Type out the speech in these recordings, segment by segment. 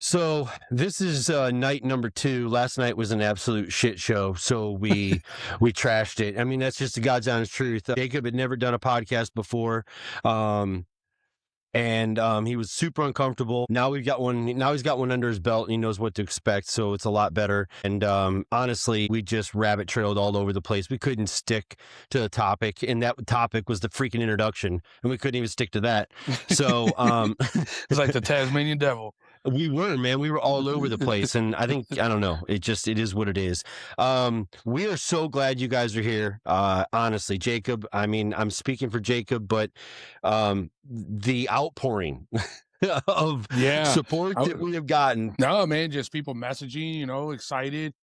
So this is night number 2. Last night was an absolute shit show, so we trashed it. I mean, that's just the God's honest truth. Jacob had never done a podcast before, and he was super uncomfortable. Now we've got one. Now he's got one under his belt, and he knows what to expect. So it's a lot better. And honestly, we just rabbit trailed all over the place. We couldn't stick to the topic, and that topic was the freaking introduction, and we couldn't even stick to that. So it's like the Tasmanian devil. We were all over the place. And I don't know. It is what it is. We are so glad you guys are here. Honestly, Jacob, I mean, I'm speaking for Jacob, but the outpouring of support that we have gotten. No, man, just people messaging, excited,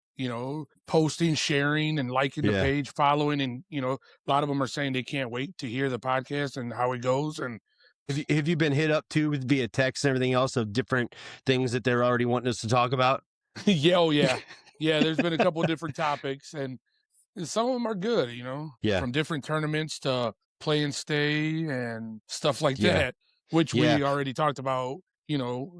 posting, sharing, and liking the page, following. And, a lot of them are saying they can't wait to hear the podcast and how it goes. And have you been hit up too via text and everything else of different things that they're already wanting us to talk about? Yeah. There's been a couple of different topics, and some of them are good, from different tournaments to play and stay and stuff like that, which we already talked about,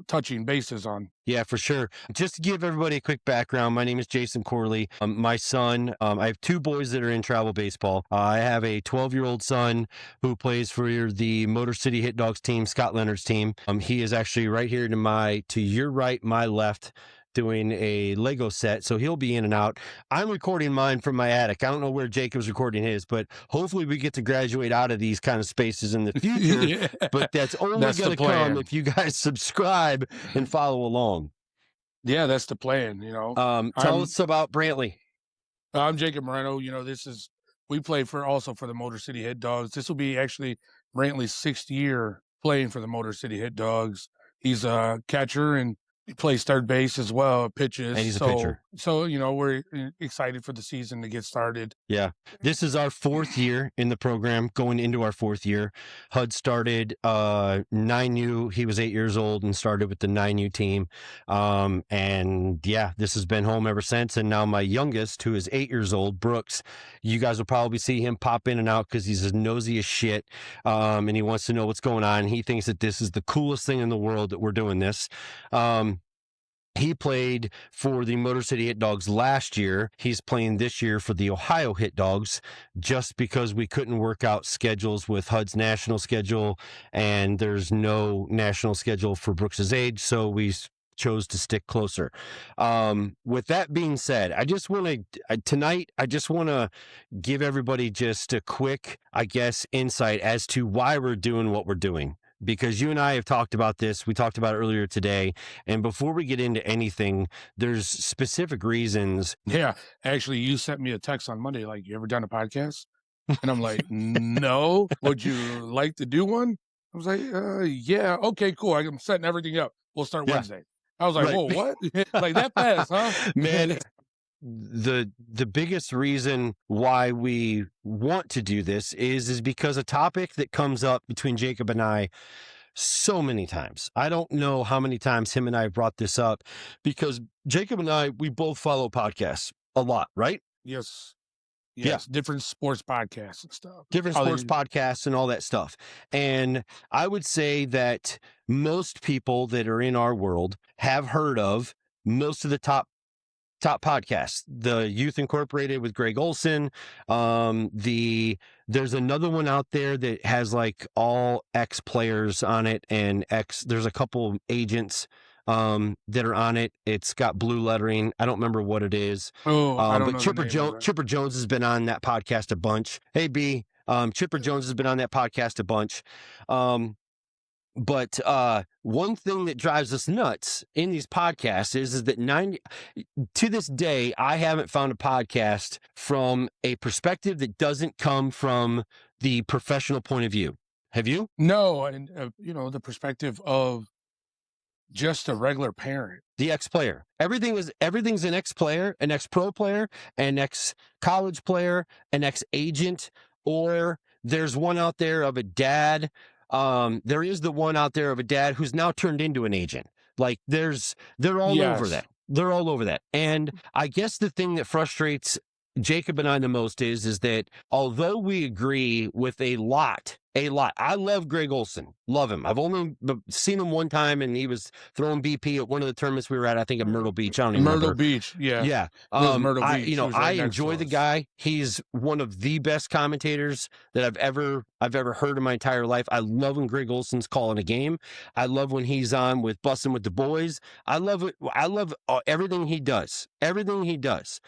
touching bases on. Yeah, for sure. Just to give everybody a quick background, my name is Jason Corley. My son, I have 2 boys that are in travel baseball. I have a 12-year-old son who plays for the Motor City Hit Dogs team, Scott Leonard's team. He is actually right here to your right, my left, doing a Lego set, so he'll be in and out. I'm recording mine from my attic. I don't know where Jacob's recording his, but hopefully we get to graduate out of these kind of spaces in the future. But that's only going to come if you guys subscribe and follow along. Yeah, that's the plan. Tell us about Brantley. I'm Jacob Moreno. We play also for the Motor City Hit Dogs. This will be actually Brantley's 6th year playing for the Motor City Hit Dogs. He's a catcher, and he plays third base as well, pitches. And he's a pitcher. So, we're excited for the season to get started. Yeah. This is our 4th year in the program, going into our 4th year. Hud started 9U. He was 8 years old and started with the 9U team. This has been home ever since. And now my youngest, who is 8 years old, Brooks, you guys will probably see him pop in and out because he's as nosy as shit. And he wants to know what's going on. He thinks that this is the coolest thing in the world that we're doing this. He played for the Motor City Hit Dogs last year. He's playing this year for the Ohio Hit Dogs just because we couldn't work out schedules with HUD's national schedule, and there's no national schedule for Brooks's age, so we chose to stick closer. With that being said, I just want to give everybody just a quick, insight as to why we're doing what we're doing. Because you and I have talked about this. We talked about it earlier today. And before we get into anything, there's specific reasons. Yeah. Actually, you sent me a text on Monday, like, you ever done a podcast? And I'm like, no. Would you like to do one? I was like, yeah. Okay, cool. I'm setting everything up. We'll start Wednesday. I was like, whoa, what? Like that fast, huh? Man. The biggest reason why we want to do this is because a topic that comes up between Jacob and I so many times. I don't know how many times him and I have brought this up, because Jacob and I, we both follow podcasts a lot, right? Yes. Yeah. Different sports podcasts and stuff. Podcasts and all that stuff. And I would say that most people that are in our world have heard of most of the top podcasts. The Youth Incorporated with Greg Olson. There's another one out there that has like all ex-players on it, and there's a couple agents that are on it. It's got blue lettering. I don't remember what it is. I don't know. But Chipper Jones has been on that podcast a bunch. Hey B, Chipper Jones has been on that podcast a bunch. But one thing that drives us nuts in these podcasts is that to this day, I haven't found a podcast from a perspective that doesn't come from the professional point of view. Have you? No, and the perspective of just a regular parent, the ex-player. Everything's an ex-player, an ex-pro player, an ex-college player, an ex-agent, or there's one out there of a dad. There is the one out there of a dad who's now turned into an agent. Like they're all over that. They're all over that. And I guess the thing that frustrates Jacob and I the most is that although we agree with a lot a lot. I love Greg Olson. Love him. I've only seen him one time, and he was throwing BP at one of the tournaments we were at, I think at Myrtle Beach. I don't even Myrtle remember. Beach, yeah. Yeah. Lives Myrtle Beach. He was I right next to enjoy the us. guy. He's one of the best commentators that I've ever heard in my entire life. I love when Greg Olson's calling a game. I love when he's on with Bussin' with the Boys. I love it. I love everything he does. Everything he does.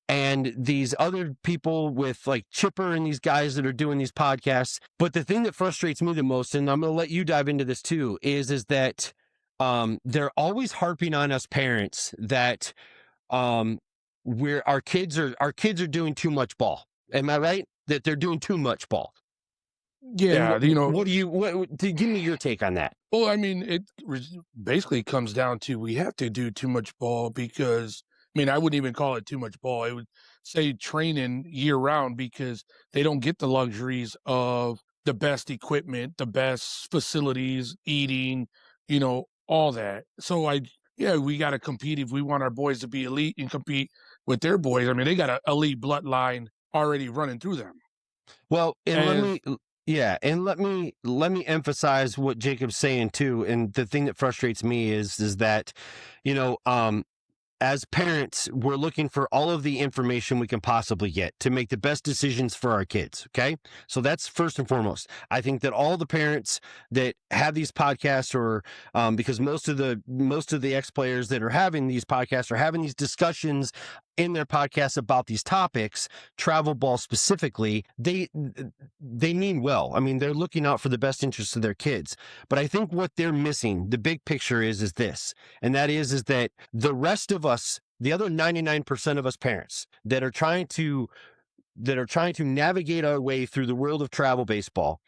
And these other people with like Chipper and these guys that are doing these podcasts. But the thing that frustrates me the most, and I'm going to let you dive into this too, is that they're always harping on us parents that where our kids are doing too much ball. Am I right? That they're doing too much ball. Yeah, And what do you give me your take on that? Well, I mean, it basically comes down to we have to do too much ball because, I mean, I wouldn't even call it too much ball. I would say training year round because they don't get the luxuries of the best equipment, the best facilities, eating, all that. So we got to compete if we want our boys to be elite and compete with their boys. I mean, they got an elite bloodline already running through them. Well, and let me emphasize what Jacob's saying too. And the thing that frustrates me is that, as parents, we're looking for all of the information we can possibly get to make the best decisions for our kids. Okay. So that's first and foremost. I think that all the parents that have these podcasts or, because most of the ex-players that are having these podcasts are having these discussions in their podcasts about these topics, travel ball specifically, they mean well. I mean, they're looking out for the best interests of their kids. But I think what they're missing, the big picture is this, and that is that the rest of us, the other 99% of us parents that are trying to navigate our way through the world of travel baseball,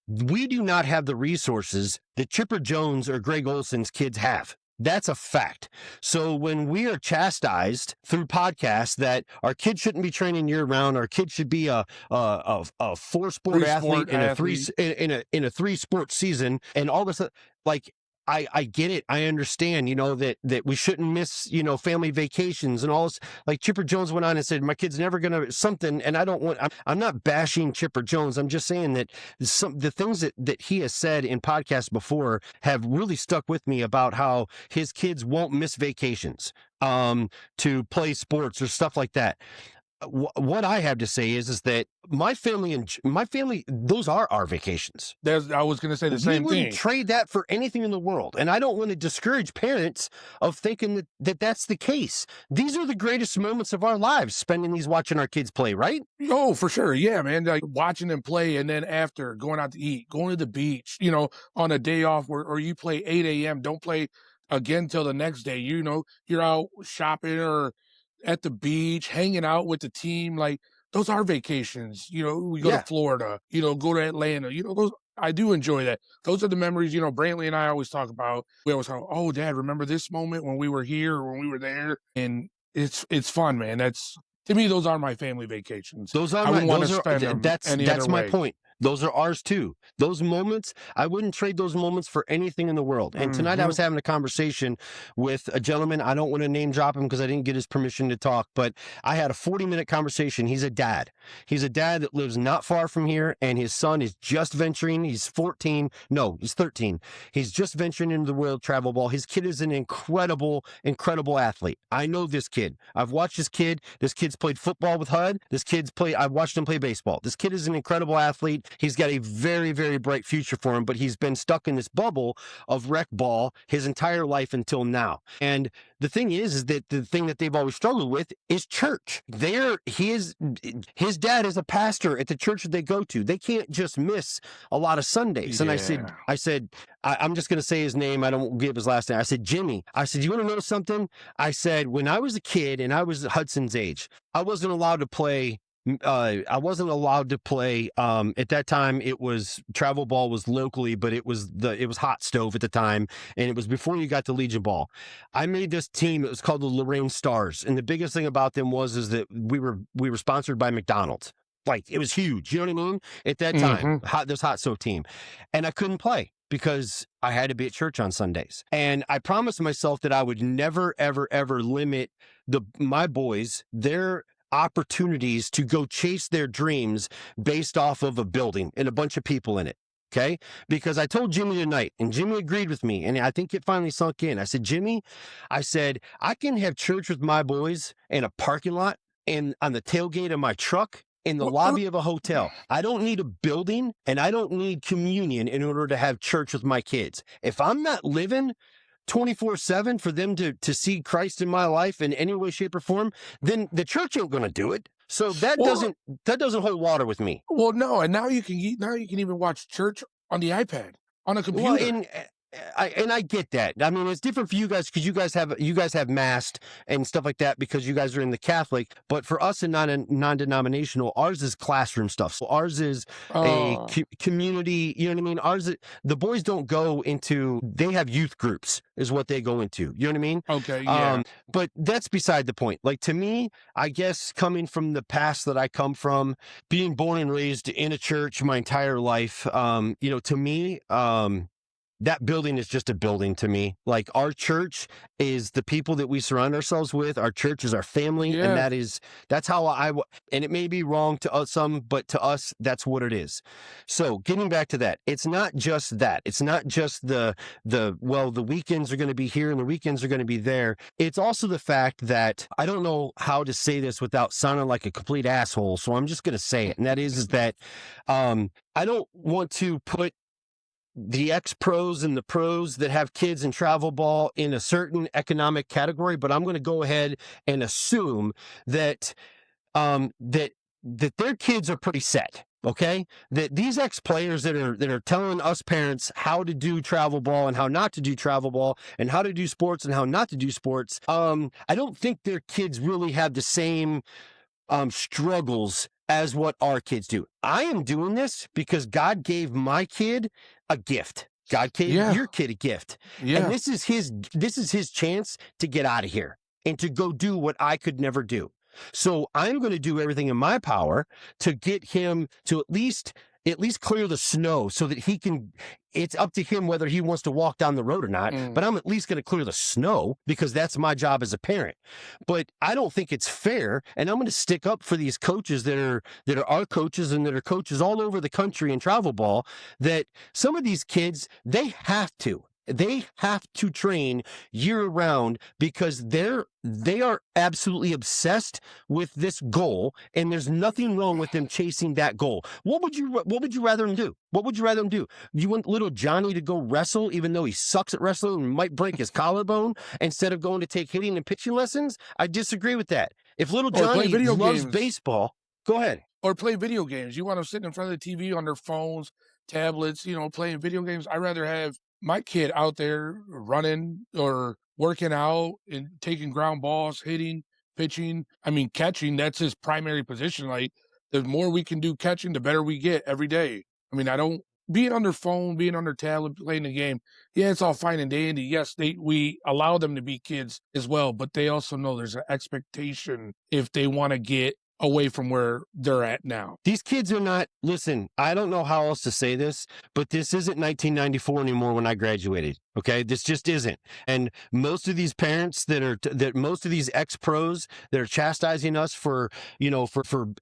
we do not have the resources that Chipper Jones or Greg Olson's kids have. That's a fact. So when we are chastised through podcasts that our kids shouldn't be training year round, our kids should be a 4-sport athlete in a 3-sport season, and all this, like, I get it. I understand, that we shouldn't miss, family vacations and all this. Like Chipper Jones went on and said, my kid's never going to something. And I'm not bashing Chipper Jones. I'm just saying that the things that he has said in podcasts before have really stuck with me about how his kids won't miss vacations to play sports or stuff like that. What I have to say is that my family, those are our vacations. I was going to say the same thing. We wouldn't trade that for anything in the world. And I don't want to discourage parents of thinking that that's the case. These are the greatest moments of our lives, spending these watching our kids play, right? Oh, for sure. Yeah, man. Like watching them play and then after going out to eat, going to the beach, on a day off or you play 8 a.m., don't play again till the next day. You're out shopping or at the beach, hanging out with the team. Like those are vacations. We go to Florida, go to Atlanta, those, I do enjoy that. Those are the memories, Brantley and I always talk about. We always talk, oh, Dad, remember this moment when we were here or when we were there? And it's fun, man. To me, those are my family vacations. I wouldn't want to spend them any other way. That's my point. Those are ours too. Those moments, I wouldn't trade those moments for anything in the world. And tonight I was having a conversation with a gentleman. I don't want to name drop him because I didn't get his permission to talk, but I had a 40-minute conversation. He's a dad. He's a dad that lives not far from here, and his son is just venturing. He's 14. No, he's 13. He's just venturing into the world of travel ball. His kid is an incredible, incredible athlete. I know this kid. I've watched this kid. This kid's played football with HUD. I've watched him play baseball. This kid is an incredible athlete. He's got a very, very bright future for him, but he's been stuck in this bubble of rec ball his entire life until now. And the thing is that the thing that they've always struggled with is church. His dad is a pastor at the church that they go to. They can't just miss a lot of Sundays. And I said, I'm just going to say his name. I don't give his last name. I said, Jimmy. I said, you want to know something? I said, when I was a kid and I was Hudson's age, I wasn't allowed to play. At that time. It was travel ball was locally, but it was hot stove at the time, and it was before you got to Legion ball. I made this team. It was called the Lorraine Stars, and the biggest thing about them is that we were sponsored by McDonald's. Like, it was huge. You know what I mean? At that time, this hot stove team, and I couldn't play because I had to be at church on Sundays. And I promised myself that I would never, ever, ever limit my boys, opportunities to go chase their dreams based off of a building and a bunch of people in it. Okay. Because I told Jimmy tonight, and Jimmy agreed with me. And I think it finally sunk in. I said, Jimmy, I can have church with my boys in a parking lot and on the tailgate of my truck in the lobby of a hotel. I don't need a building and I don't need communion in order to have church with my kids. If I'm not living 24/7 for them to see Christ in my life in any way, shape, or form, then the church ain't going to do it. So that doesn't hold water with me. Well, no, and now you can even watch church on the iPad on a computer. Well, and I get that. I mean, it's different for you guys because you guys have mass and stuff like that because you guys are in the Catholic. But for us in non-denominational, ours is classroom stuff. So ours is a community. You know what I mean? The boys don't go into. They have youth groups, is what they go into. You know what I mean? Okay, yeah. But that's beside the point. Like, to me, I guess coming from the past that I come from, being born and raised in a church my entire life, to me, that building is just a building to me. Like, our church is the people that we surround ourselves with. Our church is our family. Yeah. And that's how and it may be wrong to some, but to us, that's what it is. So getting back to that, it's not just that. It's not just the weekends are going to be here and the weekends are going to be there. It's also the fact that I don't know how to say this without sounding like a complete asshole. So I'm just going to say it. And that is that, I don't want to put the ex-pros and the pros that have kids in travel ball in a certain economic category, but I'm going to go ahead and assume that that their kids are pretty set. Okay, that these ex-players that are telling us parents how to do travel ball and how not to do travel ball and how to do sports and how not to do sports, I don't think their kids really have the same struggles as what our kids do. I am doing this because God gave my kid a gift. God gave your kid a gift. Yeah. And this is his chance to get out of here and to go do what I could never do. So I'm going to do everything in my power to get him to at least clear the snow so that it's up to him whether he wants to walk down the road or not, but I'm at least going to clear the snow because that's my job as a parent. But I don't think it's fair, and I'm going to stick up for these coaches that are our coaches and that are coaches all over the country in travel ball, that some of these kids, they have to train year round because they are absolutely obsessed with this goal, and there's nothing wrong with them chasing that goal. What would you rather them do? What would you rather them do? You want little Johnny to go wrestle even though he sucks at wrestling and might break his collarbone instead of going to take hitting and pitching lessons? I disagree with that. If little Johnny loves baseball, go ahead. Or play video games. You want them sitting in front of the TV on their phones, tablets, playing video games. I'd rather have my kid out there running or working out and taking ground balls, hitting, pitching. I mean, catching, that's his primary position. Like, the more we can do catching, the better we get every day. I mean, being on their phone, being on their tablet, playing the game, yeah, it's all fine and dandy. Yes, we allow them to be kids as well, but they also know there's an expectation if they want to get away from where they're at now. These kids are not, listen, I don't know how else to say this, but this isn't 1994 anymore when I graduated. Okay. This just isn't. And most of these parents most of these ex-pros that are chastising us for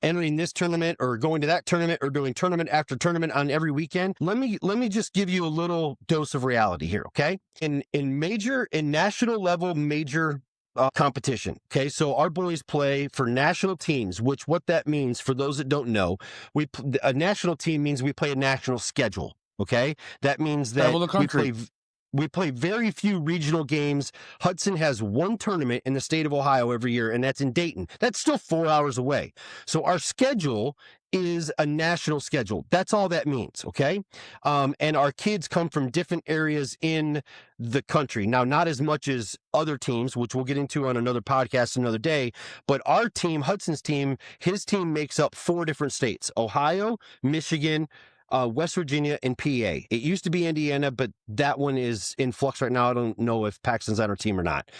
entering this tournament or going to that tournament or doing tournament after tournament on every weekend. Let me just give you a little dose of reality here. Okay. In national level major competition. Okay. So our boys play for national teams, which what that means for those that don't know, a national team means we play a national schedule. Okay. That means that we play very few regional games. Hudson has one tournament in the state of Ohio every year, and that's in Dayton. That's still 4 hours away. So our schedule is a national schedule. That's all that means, okay? And our kids come from different areas in the country. Now, not as much as other teams, which we'll get into on another podcast another day, but our team, Hudson's team, his team makes up 4 different states: Ohio, Michigan, West Virginia, and PA. It used to be Indiana, but that one is in flux right now. I don't know if Paxton's on our team or not.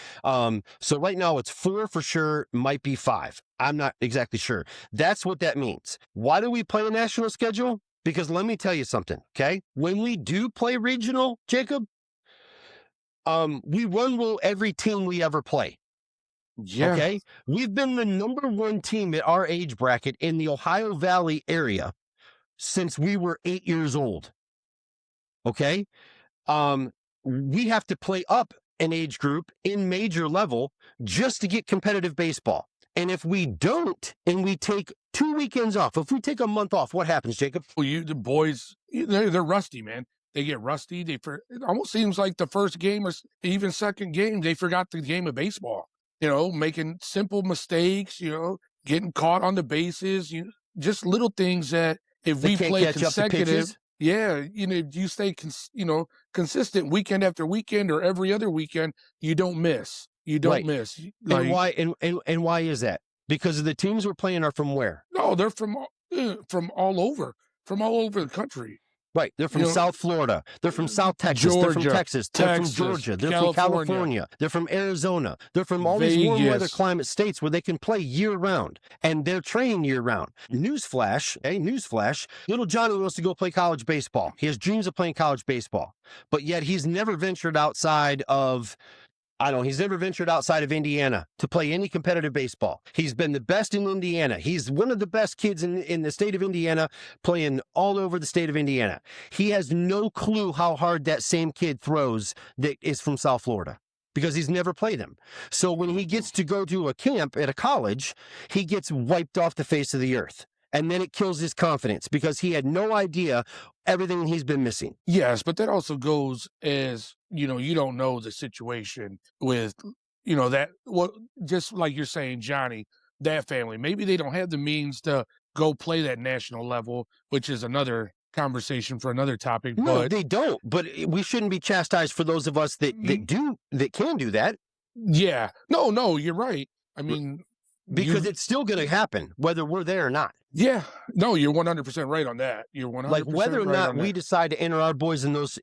So right now it's 4 for sure, might be 5. I'm not exactly sure. That's what that means. Why do we play a national schedule? Because let me tell you something, okay? When we do play regional, Jacob, we run rule every team we ever play. Yeah. Okay. We've been the number one team at our age bracket in the Ohio Valley area since we were 8 years old. Okay. We have to play up an age group in major level just to get competitive baseball. And if we don't, and we take 2 weekends off, if we take a month off, what happens, Jacob? Well, the boys, they're rusty, man. They get rusty. It almost seems like the first game or even second game, they forgot the game of baseball. Making simple mistakes. Getting caught on the bases. Just little things that if They we can't play catch up to consecutive, pitches. yeah, if you stay, consistent weekend after weekend or every other weekend, you don't miss. You don't Right. miss. And why? And why is that? Because the teams we're playing are from where? No, they're from all over the country. Right. They're from South Florida. They're from South Texas. They're from Georgia, Texas. They're from Texas, Georgia. They're from California. California. They're from Arizona. They're from all these warm weather Vegas. climate states where they can play year round, and they're trained year round. Newsflash, newsflash, little Johnny wants to go play college baseball. He has dreams of playing college baseball, but yet he's never ventured outside of he's never ventured outside of Indiana to play any competitive baseball. He's been the best in Indiana. He's one of the best kids in the state of Indiana, playing all over the state of Indiana. He has no clue how hard that same kid throws that is from South Florida, because he's never played him. So when he gets to go to a camp at a college, he gets wiped off the face of the earth. And then it kills his confidence because he had no idea everything he's been missing. Yes, but that also goes as, you don't know the situation with, just like you're saying, Johnny, that family. Maybe they don't have the means to go play that national level, which is another conversation for another topic. No, they don't. But we shouldn't be chastised for those of us that can do that. Yeah. No, you're right. I mean, because it's still going to happen whether we're there or not. Yeah, no, you're 100% right on that. You're 100% like whether or right not we decide to enter our boys in those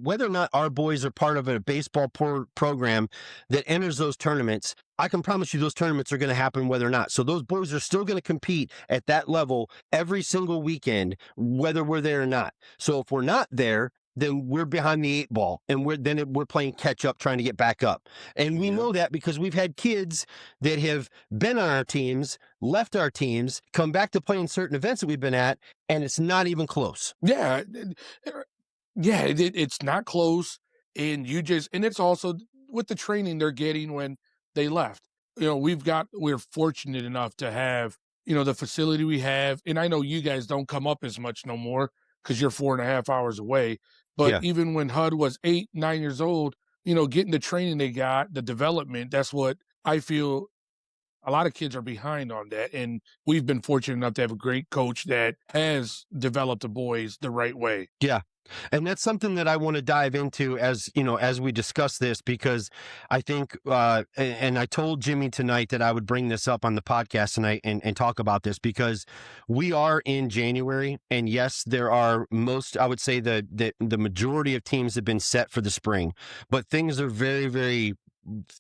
whether or not our boys are part of a baseball program that enters those tournaments. I can promise you those tournaments are going to happen whether or not. So those boys are still going to compete at that level every single weekend, whether we're there or not. So if we're not there, then we're behind the 8 ball, and we're playing catch up, trying to get back up. And we know that because we've had kids that have been on our teams, left our teams, come back to play in certain events that we've been at, and it's not even close. Yeah, it's not close, and it's also with the training they're getting when they left. We're fortunate enough to have the facility we have, and I know you guys don't come up as much no more because you're 4.5 hours away. But even when HUD was 8, 9 years old, getting the training they got, the development, that's what I feel a lot of kids are behind on that. And we've been fortunate enough to have a great coach that has developed the boys the right way. Yeah. And that's something that I want to dive into as we discuss this, because I think, and I told Jimmy tonight that I would bring this up on the podcast tonight and talk about this, because we are in January, and yes, there are I would say the majority of teams have been set for the spring, but things are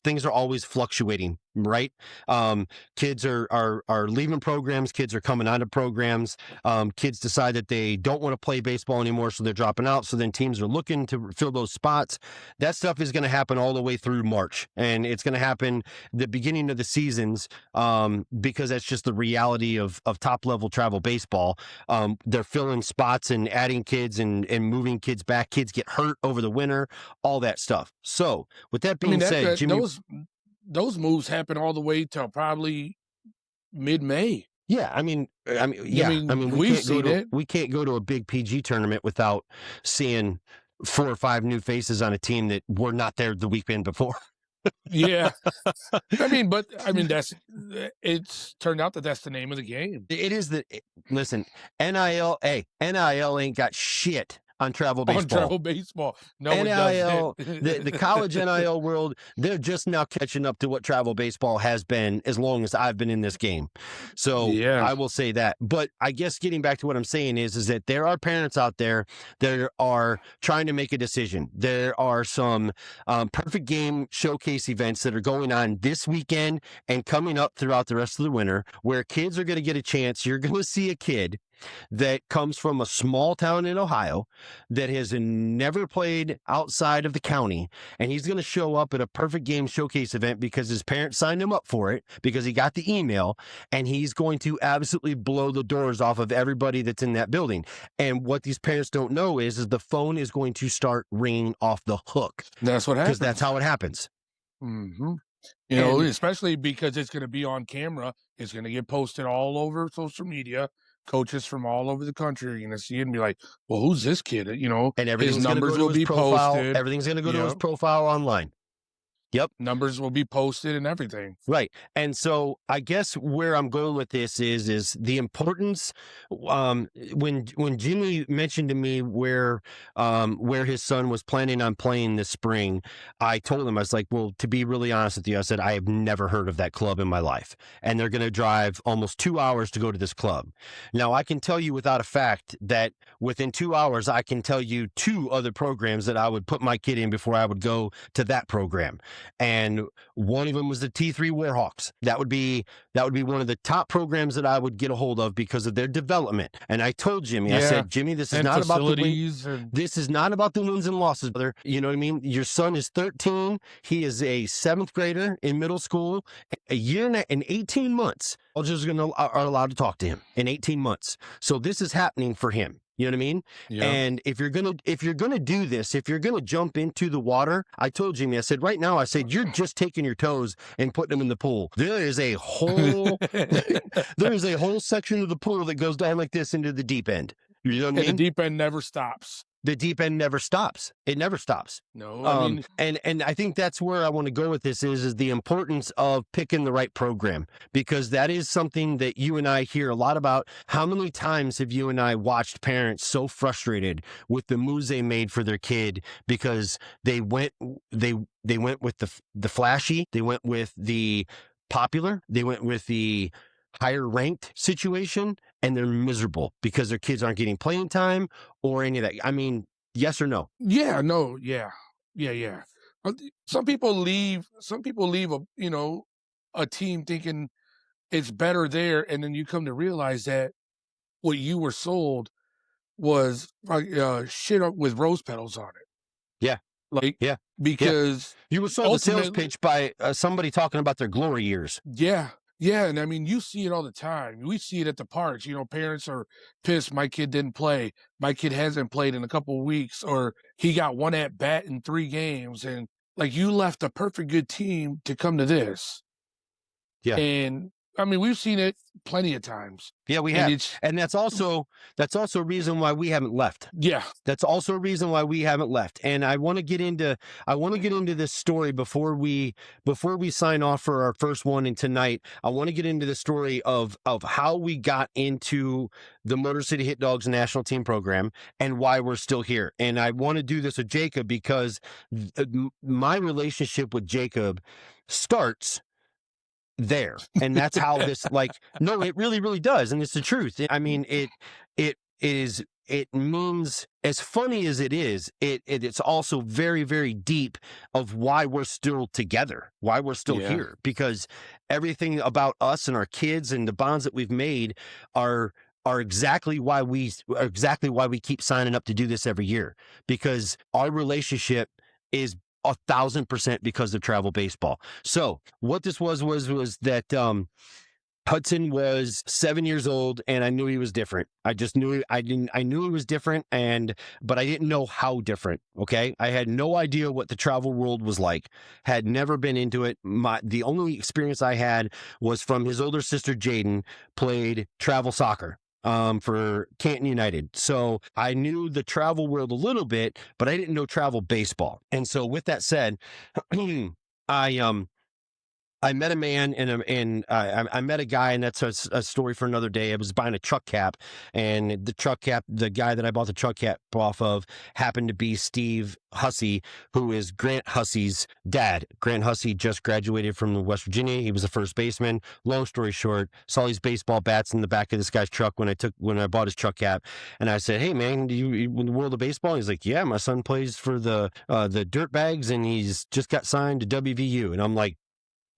things are always fluctuating, right? Kids are leaving programs. Kids are coming out of programs. Kids decide that they don't want to play baseball anymore, so they're dropping out. So then teams are looking to fill those spots. That stuff is going to happen all the way through March, and it's going to happen the beginning of the seasons, because that's just the reality of top level travel baseball. They're filling spots and adding kids and moving kids back. Kids get hurt over the winter, all that stuff. So with that being said, Jimmy, those moves happen all the way till probably mid-May. Yeah, we can't go to a big PG tournament without seeing 4 or 5 new faces on a team that were not there the weekend before. Yeah, it's turned out that's the name of the game. It is listen, NIL ain't got shit on travel baseball. No, NIL, it doesn't. the college NIL world, they're just now catching up to what travel baseball has been as long as I've been in this game. So I will say that. But I guess getting back to what I'm saying is that there are parents out there that are trying to make a decision. There are some perfect game showcase events that are going on this weekend and coming up throughout the rest of the winter, where kids are going to get a chance. You're going to see a kid that comes from a small town in Ohio that has never played outside of the county. And he's going to show up at a Perfect Game Showcase event because his parents signed him up for it because he got the email, and he's going to absolutely blow the doors off of everybody that's in that building. And what these parents don't know is the phone is going to start ringing off the hook. That's what Because happens. that's how it happens. Mm-hmm. You know, And especially because it's going to be on camera. It's going to get posted all over social media. Coaches from all over the country are going to see it and be like, well, who's this kid? You know, and his everything's going to numbers go to will his be profile. posted. Everything's going to go to his Yep. profile online. Yep. Numbers will be posted and everything. Right. And so I guess where I'm going with this is the importance. When Jimmy mentioned to me where his son was planning on playing this spring, I told him, I was like, well, to be really honest with you, I said, I have never heard of that club in my life. And they're going to drive almost 2 hours to go to this club. Now, I can tell you without a fact that within 2 hours, I can tell you 2 other programs that I would put my kid in before I would go to that program. And one of them was the T3 Warhawks. That would be one of the top programs that I would get a hold of because of their development. And I told Jimmy, I said, Jimmy, this is not about this is not about the wins and losses, brother. You know what I mean? Your son is 13. He is a 7th grader in middle school. A year and 18 months. Colleges are allowed to talk to him in 18 months. So this is happening for him. You know what I mean? Yeah. And if you're gonna do this, if you're gonna jump into the water, I told Jimmy, I said, right now, I said, you're just taking your toes and putting them in the pool. There is a whole section of the pool that goes down like this into the deep end. You know what I mean? The deep end never stops. The deep end never stops. It never stops. No, I mean, and I think that's where I want to go with this is the importance of picking the right program, because that is something that you and I hear a lot about. How many times have you and I watched parents so frustrated with the moves they made for their kid because they went with the flashy, they went with the popular, they went with the higher ranked situation, and they're miserable because their kids aren't getting playing time or any of that. I mean, yes or no? Yeah, no, yeah. Some people leave a team thinking it's better there, and then you come to realize that what you were sold was like shit up with rose petals on it. Yeah. Because you were sold the sales pitch by somebody talking about their glory years. Yeah, and I mean, you see it all the time. We see it at the parks. You know, parents are pissed my kid didn't play. My kid hasn't played in a couple of weeks, or he got 1 at bat in 3 games. And like, you left a perfect good team to come to this. Yeah. And I mean, we've seen it plenty of times. Yeah, we have. And that's also a reason why we haven't left. Yeah. That's also a reason why we haven't left. And I want to get into this story before we sign off for our first one. And tonight, I want to get into the story of how we got into the Motor City Hit Dogs national team program and why we're still here. And I want to do this with Jacob because my relationship with Jacob starts there, and that's how this no, it really, really does, and it's the truth. I mean, it means, as funny as it is, it's also very, very deep of why we're still together, why we're still here, because everything about us and our kids and the bonds that we've made are exactly why we keep signing up to do this every year, because our relationship is 1,000% because of travel baseball. So what this was that Hudson was 7 years old, and I knew he was different. I knew he was different, but I didn't know how different. Okay. I had no idea what the travel world was like, had never been into it. The only experience I had was from his older sister, Jaden, played travel soccer for Canton United. So I knew the travel world a little bit, but I didn't know travel baseball. And so with that said, I met a man and I met a guy, and that's a story for another day. I was buying a truck cap, and the guy that I bought the truck cap off of happened to be Steve Hussey, who is Grant Hussey's dad. Grant Hussey just graduated from West Virginia. He was a first baseman. Long story short, saw these baseball bats in the back of this guy's truck when I bought his truck cap, and I said, "Hey man, do you in the world of baseball?" He's like, "Yeah, my son plays for the Dirtbags, and he's just got signed to WVU." And I'm like,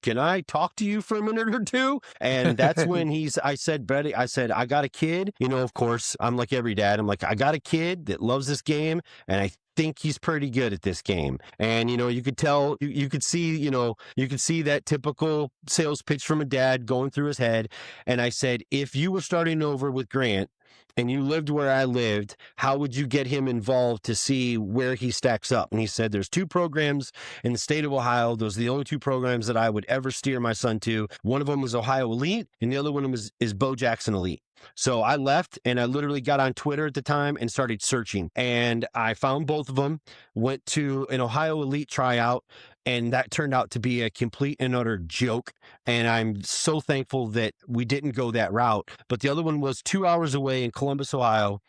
can I talk to you for a minute or two? And that's when I said, Betty, I said, I got a kid. You know, of course, I'm like every dad. I'm like, I got a kid that loves this game, and I think he's pretty good at this game. And, you know, you could tell, you could see, you know, you could see that typical sales pitch from a dad going through his head. And I said, if you were starting over with Grant, and you lived where I lived, how would you get him involved to see where he stacks up? And he said, there's 2 programs in the state of Ohio. Those are the only 2 programs that I would ever steer my son to. One of them is Ohio Elite, and the other one is Bo Jackson Elite. So I left, and I literally got on Twitter at the time and started searching. And I found both of them, went to an Ohio Elite tryout, and that turned out to be a complete and utter joke. And I'm so thankful that we didn't go that route. But the other one was 2 hours away in Columbus, Ohio.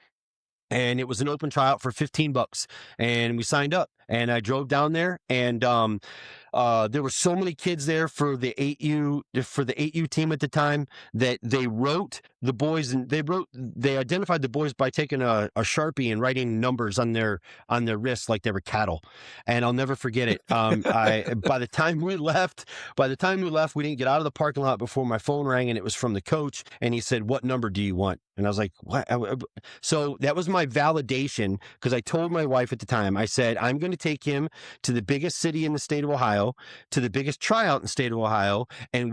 And it was an open tryout for $15. And we signed up. And I drove down there, and there were so many kids there for the 8U team at the time that they wrote the boys, and they identified the boys by taking a Sharpie and writing numbers on their wrists like they were cattle. And I'll never forget it. By the time we left, we didn't get out of the parking lot before my phone rang, and it was from the coach, and he said, "What number do you want?" And I was like, "What?" So that was my validation, because I told my wife at the time, I said, I'm going to take him to the biggest city in the state of Ohio, to the biggest tryout in the state of Ohio, and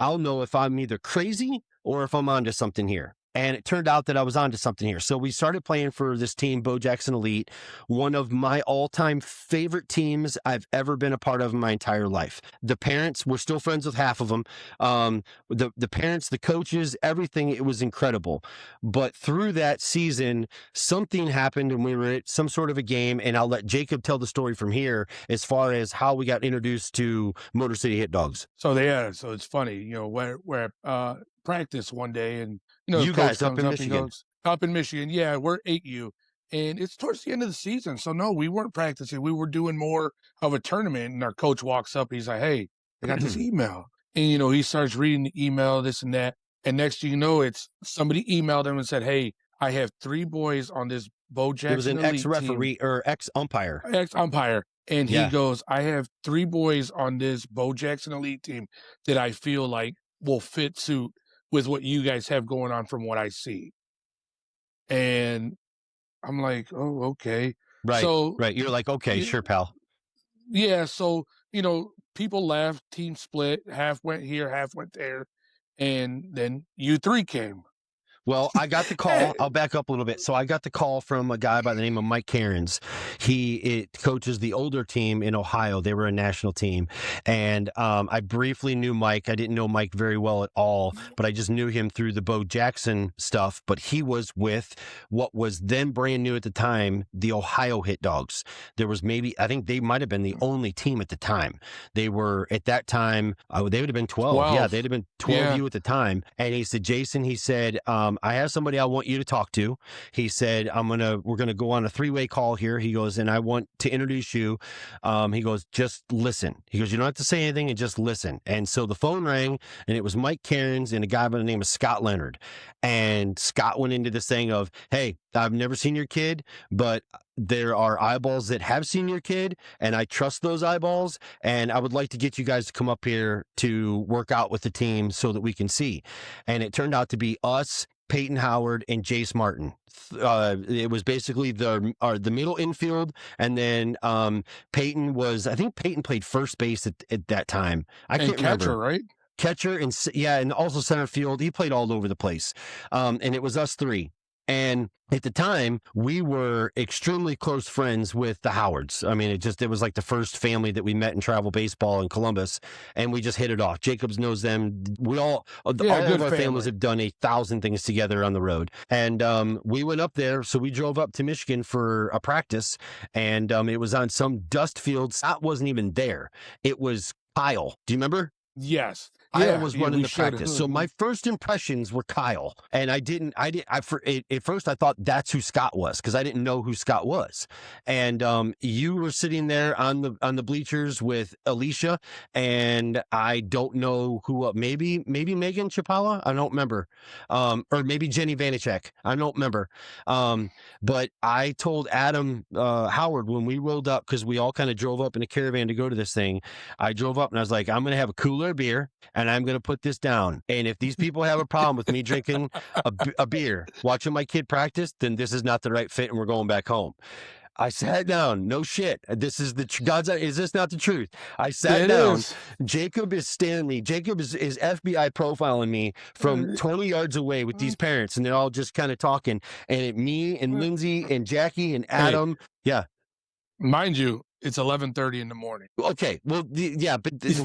I'll know if I'm either crazy or if I'm onto something here. And it turned out that I was onto something here. So we started playing for this team, Bo Jackson Elite, one of my all-time favorite teams I've ever been a part of in my entire life. The parents, we're still friends with half of them. The parents, the coaches, everything, it was incredible. But through that season, something happened, and we were at some sort of a game, and I'll let Jacob tell the story from here as far as how we got introduced to Motor City Hit Dogs. So it's funny, you know, we're practice one day, and you know, You the coach guys up comes in up Michigan. and goes, up in Michigan, yeah, we're 8U, and it's towards the end of the season. So no, we weren't practicing. We were doing more of a tournament, and our coach walks up. He's like, "Hey, I got this email," and you know, he starts reading the email, this and that, and next thing you know, it's somebody emailed him and said, "Hey, I have 3 boys on this Bo It was Jackson an Elite ex-referee team, or ex-umpire. ex-umpire." And he Yeah. goes, "I have 3 boys on this Bo Jackson Elite team that I feel like will fit suit with what you guys have going on from what I see." And I'm like, "Oh, okay." Right. So, You're like, okay, yeah, sure, pal. yeah, so, you know, people left, team split, half went here, half went there, and then U3 came. Well, I got the call. I'll back up a little bit. So I got the call from a guy by the name of Mike Cairns. It coaches the older team in Ohio. They were a national team. And I briefly knew Mike. I didn't know Mike very well at all, but I just knew him through the Bo Jackson stuff. But he was with what was then brand new at the time, the Ohio Hit Dogs. There was I think they might have been the only team at the time. They were, at that time, they would have been 12. Yeah, 12. they'd have been Yeah. 12U at the time. And he said, Jason, he said, I have somebody I want you to talk to. He said, we're going to go on a 3-way call here. He goes, and I want to introduce you. He goes, just listen. He goes, you don't have to say anything, and just listen. And so the phone rang, and it was Mike Cairns and a guy by the name of Scott Leonard. And Scott went into this thing of, hey, I've never seen your kid, but there are eyeballs that have seen your kid, and I trust those eyeballs, and I would like to get you guys to come up here to work out with the team so that we can see. And it turned out to be us, Peyton Howard, and Jace Martin. It was basically the middle infield, and then Peyton played first base at that time. I can't catcher, remember. right? Catcher, and also center field. He played all over the place. And it was us 3. And at the time, we were extremely close friends with the Howards. I mean, it was like the first family that we met in travel baseball in Columbus, and we just hit it off. Jacobs knows them. All of our families have done 1,000 things together on the road. And we went up there, so we drove up to Michigan for a practice, and it was on some dust field. Scott wasn't even there. It was Kyle. Do you remember? Yes. Yeah, was yeah, running we the should. practice. So my first impressions were Kyle. And at first I thought that's who Scott was because I didn't know who Scott was. And you were sitting there on the bleachers with Alicia, and I don't know who, maybe Megan Chapala. I don't remember. Or maybe Jenny Vanacek. I don't remember. But I told Adam Howard when we rolled up, because we all kind of drove up in a caravan to go to this thing. I drove up and I was like, I'm going to have a cooler of beer and I'm going to put this down. And if these people have a problem with me drinking a beer, watching my kid practice, then this is not the right fit and we're going back home. I sat down. No shit. This is is this not the truth? I sat It down. is. Jacob is standing me. Jacob is FBI profiling me from 20 yards away with these parents, and they're all just kind of talking. And me and Lindsay and Jackie and Adam. Yeah. Mind you, it's 11:30 in the morning. Okay. Well, yeah, but okay,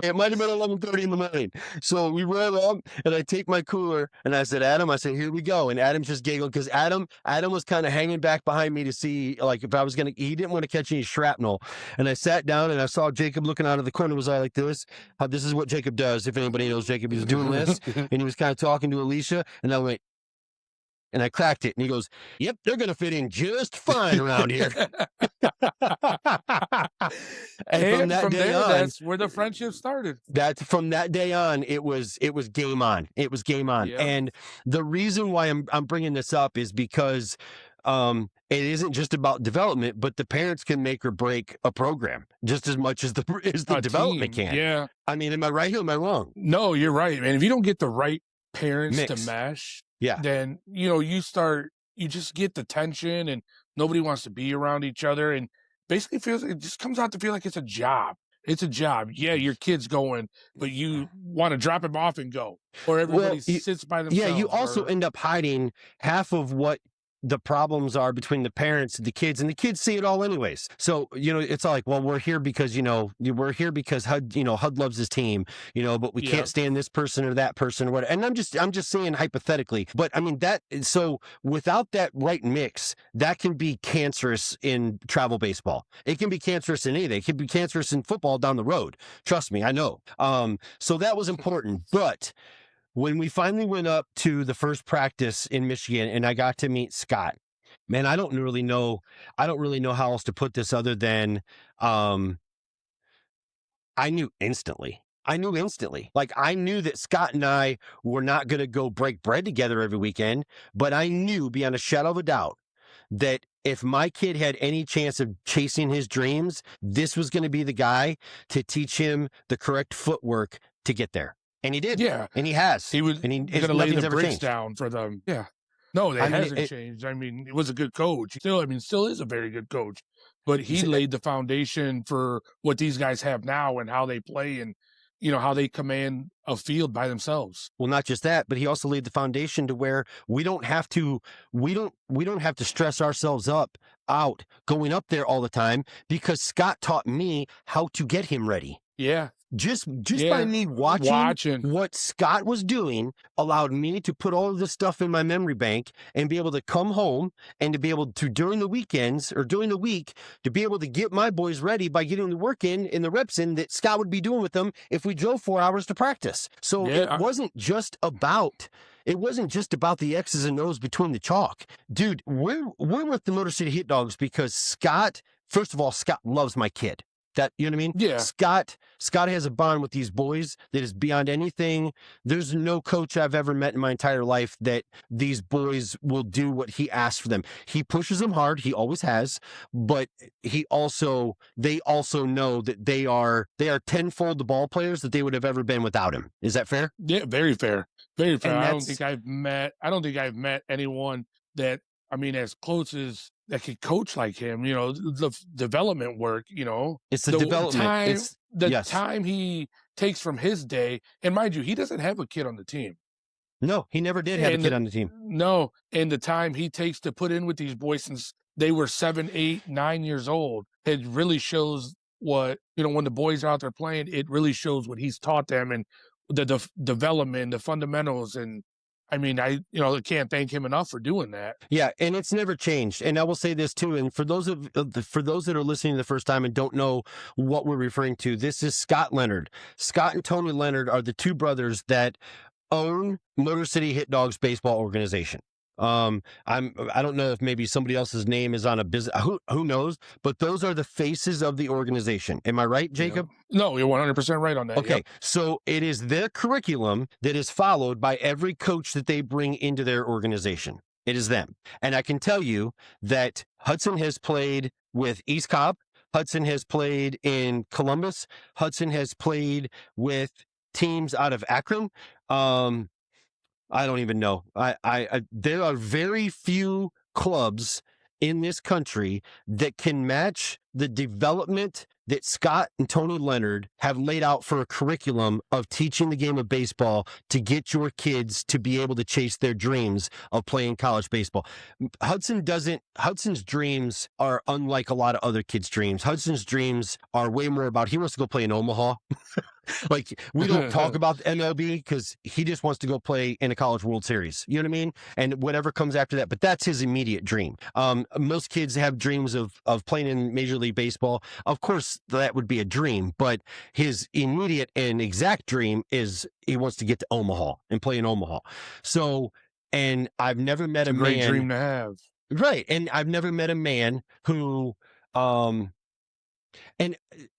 it might have been 11:30 in the morning. So we roll up, and I take my cooler, and I said, Adam, I said, here we go. And Adam just giggled because Adam was kind of hanging back behind me to see, like, if I was gonna. He didn't want to catch any shrapnel. And I sat down, and I saw Jacob looking out of the corner. Was I like this? This is what Jacob does. If anybody knows Jacob, he's doing this, and he was kind of talking to Alicia, and I went. And I cracked it, and he goes, "Yep, they're going to fit in just fine around here." and from that day on, that's where the friendship started. From that day on, it was game on. It was game on. Yep. And the reason why I'm bringing this up is because it isn't just about development, but the parents can make or break a program just as much as the development team. can. Yeah. I mean, am I right or am I wrong? No, you're right, man. If you don't get the right parents Mix. to mesh, yeah, then you just get the tension and nobody wants to be around each other, and basically it just comes out to feel like it's a job. It's a job. Yeah, your kid's going, but you want to drop him off and go, or everybody sits by themselves. Yeah, you also end up hiding half of what the problems are between the parents and the kids see it all anyways. So, it's all like, well, we're here because, we're here because HUD loves his team, but we can't stand this person or that person or whatever. And I'm just saying hypothetically, but I mean so without that right mix, that can be cancerous in travel baseball. It can be cancerous in anything. It can be cancerous in football down the road. Trust me, I know. So that was important, but when we finally went up to the first practice in Michigan and I got to meet Scott, man, I don't really know how else to put this other than I knew instantly. Like, I knew that Scott and I were not going to go break bread together every weekend, but I knew beyond a shadow of a doubt that if my kid had any chance of chasing his dreams, this was going to be the guy to teach him the correct footwork to get there. And he did. Yeah. And he has. He was going to lay the bricks down for them. Yeah. No, it hasn't changed. I mean, it was a good coach. Still is a very good coach. But he laid the foundation for what these guys have now and how they play and, how they command a field by themselves. Well, not just that, but he also laid the foundation to where we don't have to stress ourselves out going up there all the time, because Scott taught me how to get him ready. Yeah. Just by me watching what Scott was doing allowed me to put all of this stuff in my memory bank and be able to come home and to be able to, during the weekends or during the week, to be able to get my boys ready by getting the work in the reps in that Scott would be doing with them if we drove 4 hours to practice. So it wasn't just about the X's and O's between the chalk. Dude, we're with the Motor City Hit Dogs because Scott, first of all, Scott loves my kid. That, you know what I mean? Yeah. Scott has a bond with these boys that is beyond anything. There's no coach I've ever met in my entire life that these boys will do what he asks for them. He pushes them hard. He always has, but they also know that they are tenfold the ball players that they would have ever been without him. Is that fair? Yeah, very fair. Very fair. I don't think I've met anyone that, as close as that could coach like him, the development work, it's the development. Time he takes from his day. And mind you, he doesn't have a kid on the team. No, he never did have a kid on the team. No. And the time he takes to put in with these boys since they were 7, 8, 9 years old, it really shows what, when the boys are out there playing, it really shows what he's taught them and the development, the fundamentals. And I mean, I can't thank him enough for doing that. Yeah, and it's never changed. And I will say this too. And for those for those that are listening the first time and don't know what we're referring to, this is Scott Leonard. Scott and Tony Leonard are the two brothers that own Motor City Hit Dogs baseball organization. I don't know if maybe somebody else's name is on a business. Who knows? But those are the faces of the organization. Am I right, Jacob? Yeah. No, you're 100% right on that. Okay, Yep. so it is their curriculum that is followed by every coach that they bring into their organization. It is them. And I can tell you that Hudson has played with East Cobb. Hudson has played in Columbus. Hudson has played with teams out of Akron. I don't even know. There are very few clubs in this country that can match the development that Scott and Tony Leonard have laid out for a curriculum of teaching the game of baseball to get your kids to be able to chase their dreams of playing college baseball. Hudson's dreams are unlike a lot of other kids' dreams. Hudson's dreams are way more about, he wants to go play in Omaha. Like, we don't talk about the MLB because he just wants to go play in a college World Series. You know what I mean? And whatever comes after that. But that's his immediate dream. Most kids have dreams of playing in Major League Baseball. Of course, that would be a dream. But his immediate and exact dream is he wants to get to Omaha and play in Omaha. So, and I've never met a Great man. dream to have. Right. And I've never met a man who, and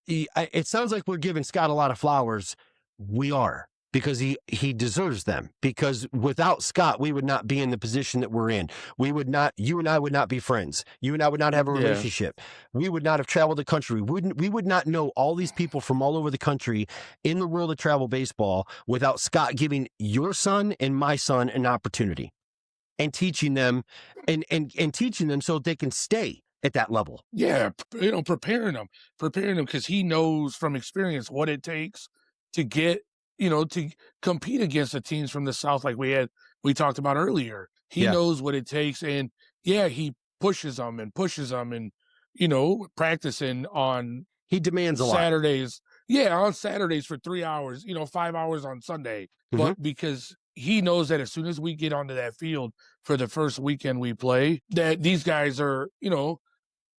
it sounds like we're giving Scott a lot of flowers. We are, because he deserves them. Because without Scott, we would not be in the position that we're in. You and I would not be friends. You and I would not have a relationship. We would not have traveled the country. We would not know all these people from all over the country in the world of travel baseball without Scott giving your son and my son an opportunity and teaching them and teaching them so they can stay at that level. Yeah, preparing them because he knows from experience what it takes to get, to compete against the teams from the South, like we talked about earlier. He knows what it takes, and he pushes them and practicing on. He demands a lot. Saturdays. Yeah, on Saturdays for 3 hours, 5 hours on Sunday. But because he knows that as soon as we get onto that field for the first weekend we play, that these guys are,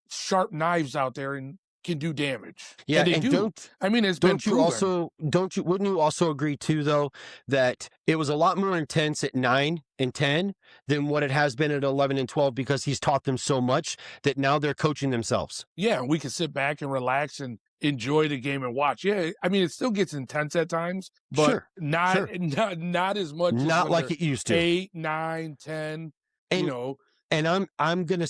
sharp knives out there and can do damage. Yeah, and they do. I mean, it's been proven. Wouldn't you also agree too, though, that it was a lot more intense at 9 and 10 than what it has been at 11 and 12 because he's taught them so much that now they're coaching themselves. Yeah, we can sit back and relax and enjoy the game and watch. Yeah, I mean, it still gets intense at times, but not as much. Not like it used to. 8, 9, 10, And I'm gonna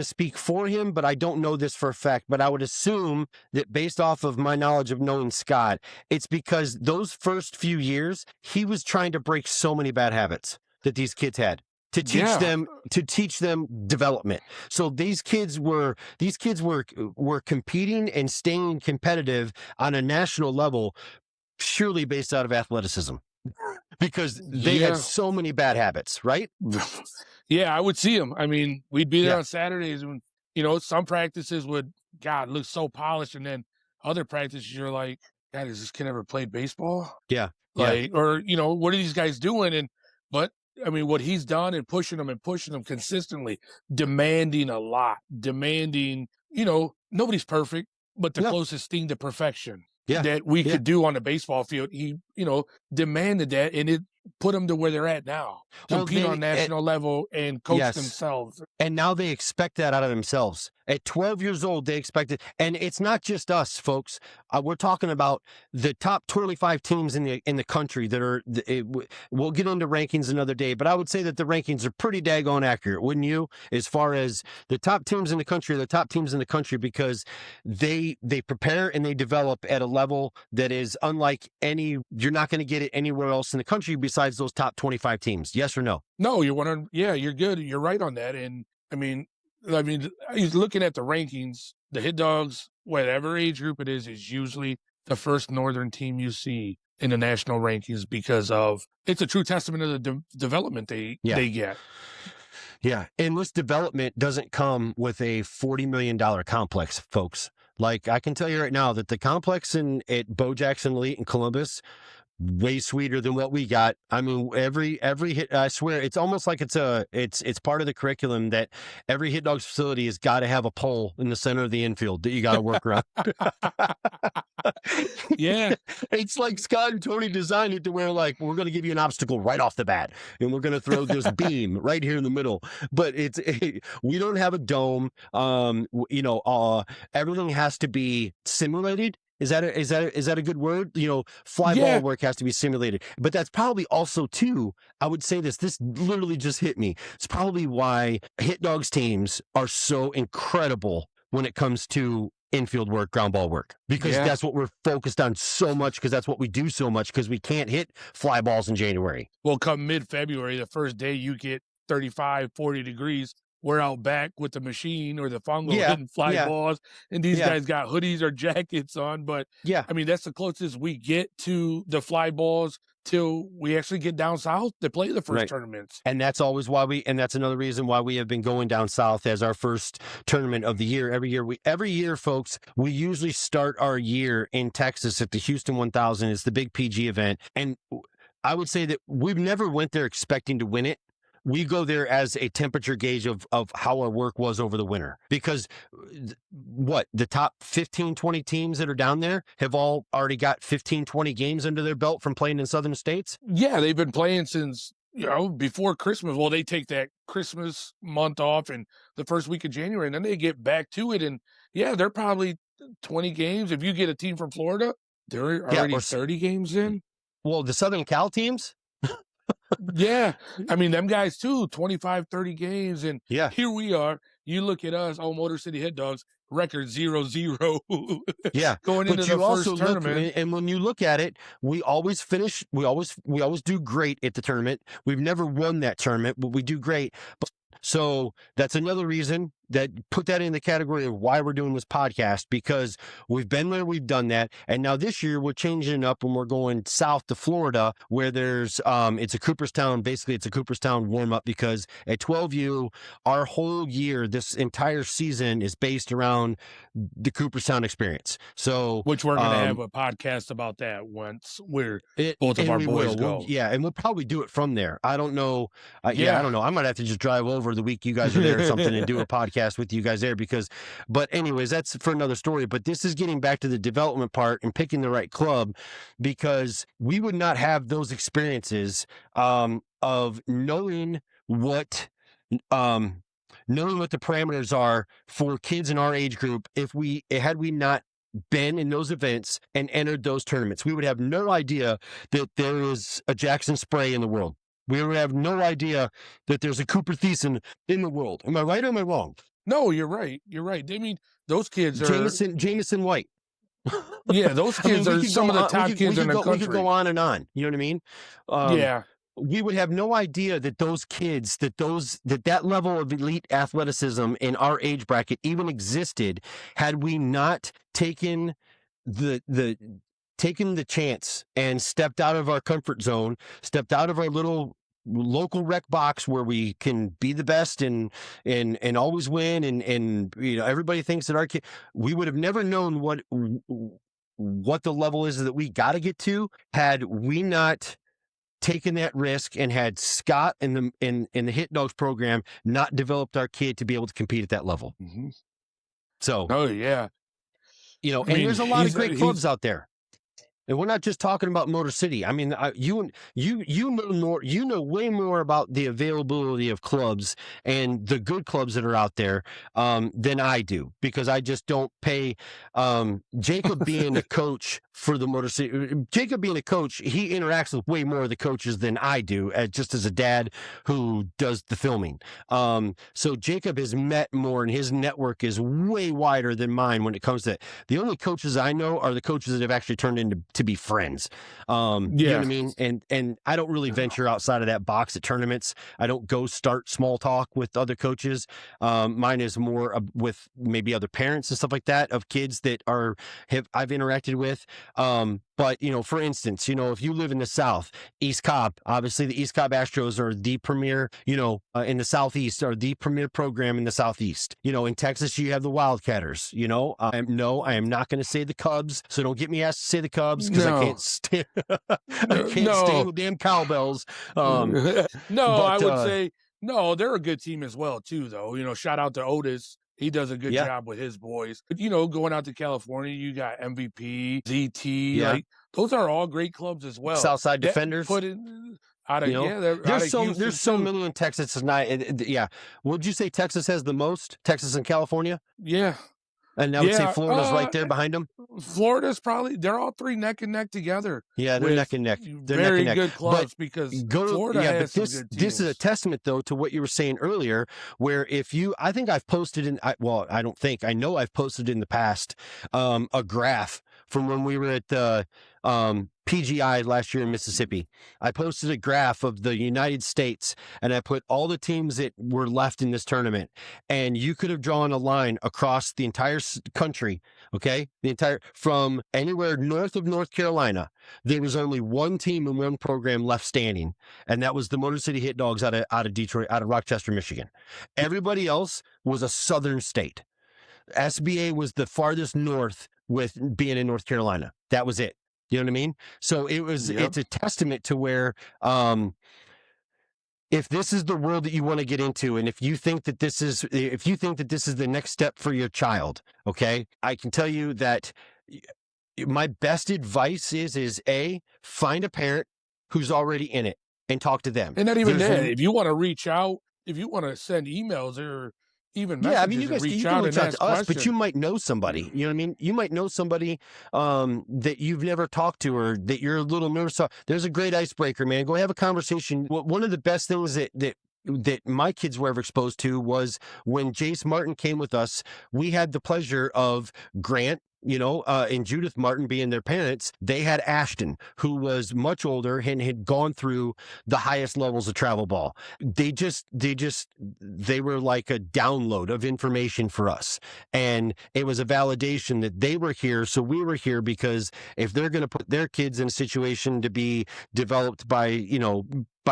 speak for him, but I don't know this for a fact. But I would assume that based off of my knowledge of knowing Scott, it's because those first few years he was trying to break so many bad habits that these kids had to teach them development. So these kids were competing and staying competitive on a national level purely based out of athleticism. Because they had so many bad habits, right? Yeah, I would see them. I mean, we'd be there on Saturdays when, some practices would, look so polished. And then other practices, you're like, God, has this kid ever played baseball? Yeah. Or, what are these guys doing? But I mean, what he's done and pushing them consistently, demanding a lot, nobody's perfect, but the closest thing to perfection that we could do on the baseball field. He, demanded that, and it put them to where they're at now. Compete on national level and coach themselves. And now they expect that out of themselves. At 12 years old, they expect it. And it's not just us, folks. We're talking about the top 25 teams in the country that are, we'll get into rankings another day, but I would say that the rankings are pretty daggone accurate, wouldn't you? As far as the top teams in the country, because they prepare and they develop at a level that is unlike any, you're not going to get it anywhere else in the country besides those top 25 teams. Yes or no? No, you're good. You're right on that. And I mean, he's looking at the rankings. The Hit Dogs, whatever age group it is usually the first Northern team you see in the national rankings because of it's a true testament of the development they get. Yeah, and this development doesn't come with a $40 million complex, folks. Like, I can tell you right now that the complex at Bo Jackson Elite in Columbus, way sweeter than what we got. I mean, every hit, I swear, it's almost like it's part of the curriculum that every Hit Dogs facility has got to have a pole in the center of the infield that you got to work around. Yeah. It's like Scott and Tony designed it to where, like, we're going to give you an obstacle right off the bat, and we're going to throw this beam right here in the middle. But we don't have a dome. Everything has to be simulated. Is that a good word? Fly Yeah. ball work has to be simulated. But that's probably also too, I would say this literally just hit me. It's probably why Hit Dogs teams are so incredible when it comes to infield work, ground ball work, because that's what we're focused on so much, because that's what we do so much, because we can't hit fly balls in January. Well, come mid-February, the first day you get 35, 40 degrees, we're out back with the machine or the fungal hitting fly balls, and these guys got hoodies or jackets on. But I mean, that's the closest we get to the fly balls till we actually get down south to play the first tournaments. And that's always why and that's another reason why we have been going down south as our first tournament of the year. Every year, folks, we usually start our year in Texas at the Houston 1000. It's the big PG event. And I would say that we've never went there expecting to win it. We go there as a temperature gauge of how our work was over the winter, because the top 15, 20 teams that are down there have all already got 15, 20 games under their belt from playing in southern states. Yeah, they've been playing since, before Christmas. Well, they take that Christmas month off and the first week of January, and then they get back to it. And they're probably 20 games. If you get a team from Florida, they're already 30 games in. Well, the Southern Cal teams, yeah, I mean, them guys too, 25, 30 games. And here we are. You look at us, Motor City Hit Dogs, record 0-0. Going into the first tournament. And when you look at it, we always finish. We always do great at the tournament. We've never won that tournament, but we do great. So that's another reason that put that in the category of why we're doing this podcast, because we've been there, we've done that. And now this year we're changing it up when we're going south to Florida, where there's, it's a Cooperstown warm up, because at 12U, our whole year, this entire season is based around the Cooperstown experience. So, which we're going to have a podcast about that once both of our boys go. And we'll probably do it from there. I don't know. I don't know. I might have to just drive over the week you guys are there or something and do a podcast with you guys there, but anyways, that's for another story. But this is getting back to the development part and picking the right club, because we would not have those experiences of knowing what the parameters are for kids in our age group had we not been in those events and entered those tournaments. We would have no idea that there is a Jackson Spray in the world. We would have no idea that there's a Cooper Thiessen in the world. Am I right or am I wrong? No, you're right. You're right. I mean, those kids are Jameson White. Yeah, those kids are some of the top kids in the country. We could go on and on. You know what I mean? We would have no idea that those kids, that level of elite athleticism in our age bracket even existed, had we not taken the chance and stepped out of our comfort zone, stepped out of our little local rec box where we can be the best and always win, and everybody thinks that our kid, we would have never known what the level is that we got to get to had we not taken that risk, and had Scott in the Hit Dogs program not developed our kid to be able to compete at that level. Mm-hmm. So, and there's a lot of great clubs out there. And we're not just talking about Motor City. I mean, you know way more about the availability of clubs and the good clubs that are out there than I do, because I just don't pay. Jacob being a coach for the Motor City, Jacob being a coach, he interacts with way more of the coaches than I do, just as a dad who does the filming. So Jacob has met more, and his network is way wider than mine when it comes to it. The only coaches I know are the coaches that have actually turned into to be friends. You know what I mean? And I don't really venture outside of that box at tournaments. I don't go start small talk with other coaches. Mine is more with maybe other parents and stuff like that of kids that I've interacted with. But But, for instance, if you live in the South, East Cobb, obviously the East Cobb Astros are the premier, in the Southeast, are the premier program in the Southeast. In Texas, you have the Wildcatters. I am not going to say the Cubs, so don't get me asked to say the Cubs because I No, can't stand, I can't stand no, the damn cowbells. no. I But would say no. They're a good team as well too, though. Shout out to Otis. He does a good yeah, job with his boys. But, going out to California, you got MVP, ZT. yeah, Like those are all great clubs as well. Southside That Defenders. put in out of they're out There's of Houston so too. many in Texas tonight. Yeah, would you say Texas has the most? Texas and California, Yeah, and I would say yeah. Florida's right there behind them. Florida's probably they're all three neck and neck together. Yeah, they're With neck and neck. They're neck very and neck. good But clubs because Florida but has some good this is a teams. testament though to what you were saying earlier, where I think I've posted I don't think I know I've posted in the past a graph from when we were at the PGI last year in Mississippi. I posted a graph of the United States and I put all the teams that were left in this tournament, and you could have drawn a line across the entire country. Okay, from anywhere north of North Carolina, there was only one team and one program left standing, and that was the Motor City Hit Dogs out of Detroit, out of Rochester, Michigan. Everybody else was a southern state. SBA was the farthest north with being in North Carolina. That was it. You know what I mean? So it's a testament to where, if this is the world that you want to get into, and if you think that this is the next step for your child, okay, I can tell you that my best advice is find a parent who's already in it and talk to them. And not even that. If you want to reach out, if you want to send emails or even messages, yeah, I mean, you can reach out and to us, questions. but you might know somebody. You know what I mean? You might know somebody that you've never talked to, or that you're a little nervous. There's a great icebreaker, man. Go have a conversation. One of the best things that my kids were ever exposed to was when Jace Martin came with us. We had the pleasure of Grant, and Judith Martin being their parents. They had Ashton, who was much older and had gone through the highest levels of travel ball. They were like a download of information for us. And it was a validation that they were here. So we were here, because if they're going to put their kids in a situation to be developed by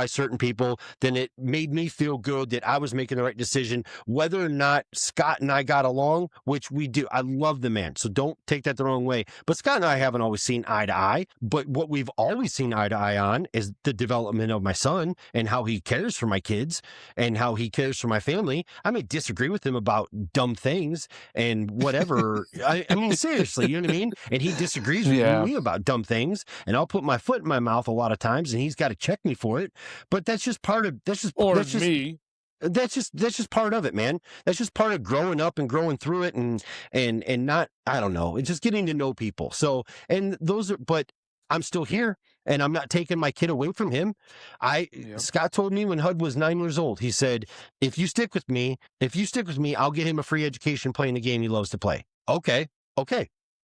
certain people, then it made me feel good that I was making the right decision. Whether or not Scott and I got along, which we do, I love the man, so don't take that the wrong way. But Scott and I haven't always seen eye to eye. But what we've always seen eye to eye on is the development of my son and how he cares for my kids and how he cares for my family. I may disagree with him about dumb things and whatever. I mean, seriously, you know what I mean? And he disagrees with me about dumb things, and I'll put my foot in my mouth a lot of times, and he's got to check me for it. But that's just part of me. That's just part of it, man. That's just part of growing up and growing through it, and not, I don't know, it's just getting to know people. So, but I'm still here, and I'm not taking my kid away from him. Scott told me when Hud was 9 years old, he said, if you stick with me, I'll get him a free education playing the game he loves to play. Okay,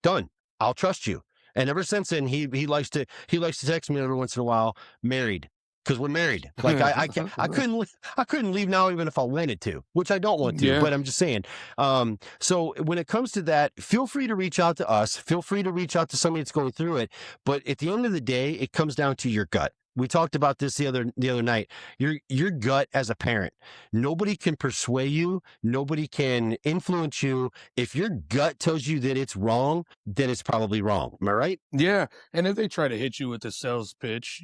done. I'll trust you. And ever since then, he likes to text me every once in a while, married. Because we're married. Like I couldn't leave now, even if I wanted to, which I don't want to. But I'm just saying. So when it comes to that, feel free to reach out to us. Feel free to reach out to somebody that's going through it. But at the end of the day, it comes down to your gut. We talked about this the other night. Your gut as a parent. Nobody can persuade you. Nobody can influence you. If your gut tells you that it's wrong, then it's probably wrong. Am I right? Yeah. And if they try to hit you with a sales pitch,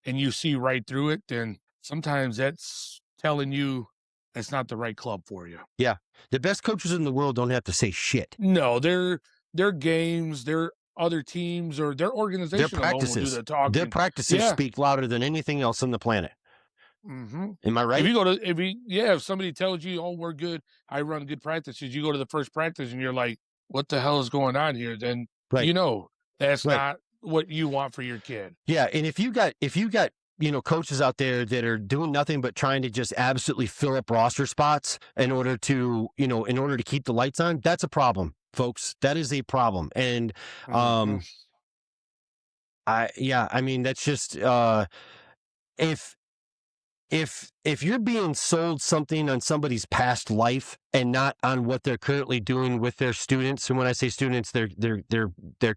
and you see right through it, then sometimes that's telling you it's not the right club for you. Yeah. The best coaches in the world don't have to say shit. No, their games, their other teams, or their organization their practices, alone will do the talking. Their practices speak louder than anything else on the planet. Mm-hmm. Am I right? If somebody tells you, "Oh, we're good, I run good practices," you go to the first practice and you're like, "What the hell is going on here?" Then that's not what you want for your kid. Yeah, and if you got coaches out there that are doing nothing but trying to just absolutely fill up roster spots in order to keep the lights on, that's a problem, folks. That is a problem. And I mean, that's just if if you're being sold something on somebody's past life and not on what they're currently doing with their students, and when I say students, they're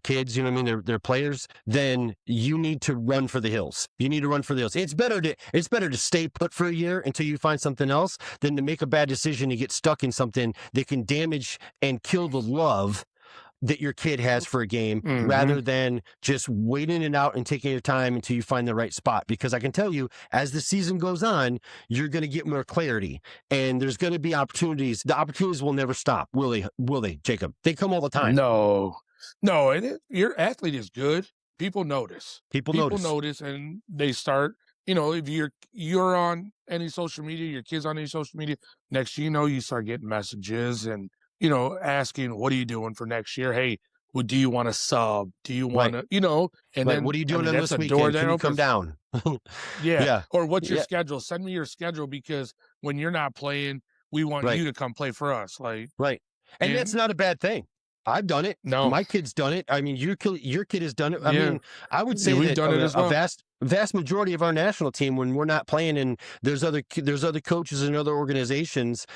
kids, you know what I mean, they're players, then you need to run for the hills. You need to run for the hills. It's better to stay put for a year until you find something else than to make a bad decision and get stuck in something that can damage and kill the love that your kid has for a game, rather than just waiting it out and taking your time until you find the right spot. Because I can tell you, as the season goes on, you're going to get more clarity, and there's going to be opportunities. The opportunities will never stop, will they? Will they, Jacob? They come all the time. No, your athlete is good. People notice. People notice, and they start. If you're on any social media, your kid's on any social media. Next, you start getting messages and asking, what are you doing for next year? Hey, do you want to sub? Do you want to, and Right. then What are you doing on that's this a door weekend? that Can you opens. come down? Yeah. Or what's your Yeah. schedule? Send me your schedule, because when you're not playing, we want Right. you to come play for us. Like, Right. And that's not a bad thing. I've done it. no, My kid's done it. I mean, your kid has done it. I Yeah. mean, I would say we've that done it as well. a vast majority of our national team, when we're not playing and there's other coaches and other organizations.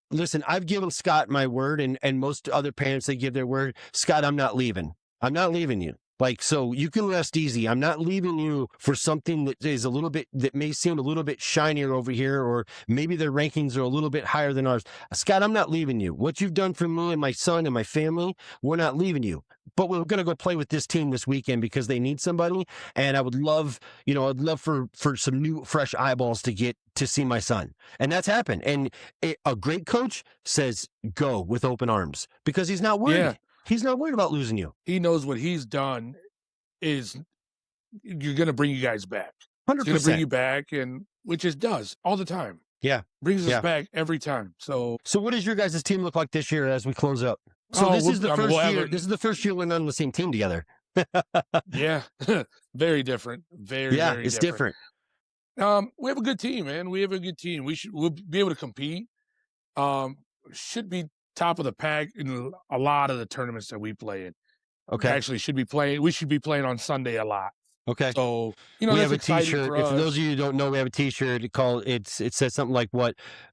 Listen, I've given Scott my word, and most other parents, they give their word. Scott, I'm not leaving. I'm not leaving you. Like, so you can rest easy. I'm not leaving you for something that may seem a little bit shinier over here, or maybe their rankings are a little bit higher than ours. Scott, I'm not leaving you. What you've done for me and my son and my family, we're not leaving you. But we're going to go play with this team this weekend because they need somebody. And I'd love for some new, fresh eyeballs to get to see my son. And that's happened. And a great coach says, go with open arms, because he's not worried. Yeah. He's not worried about losing you. He knows what he's done is you're going to bring you guys back. 100%. It's going to bring you back, and which it does all the time. Yeah. Brings us back every time. So what does your guys' team look like this year as we close up? So this is the first year. This is the first year we're not on the same team together. Yeah. Very different. Very it's different. We have a good team, man. We have a good team. We'll be able to compete. Should be top of the pack in a lot of the tournaments that we play in. Okay. Actually, we should be playing on Sunday a lot. Okay. So, we have a T-shirt. For those of you who don't know, we have a T-shirt. It says something like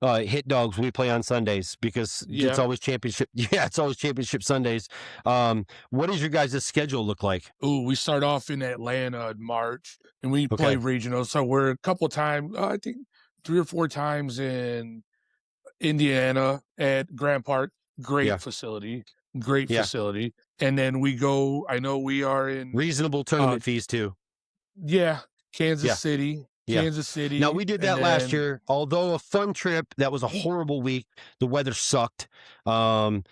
Hit Dogs, we play on Sundays, because it's always championship. Yeah, it's always championship Sundays. What does your guys' schedule look like? Ooh, we start off in Atlanta in March, and we play regional. So we're a couple times, I think 3 or 4 times in Indiana at Grand Park. Great facility. And then we go, I know we are in reasonable tournament fees too. Yeah, Kansas City. Kansas City. Now, we did that last year. Although a fun trip, that was a horrible week. The weather sucked. We also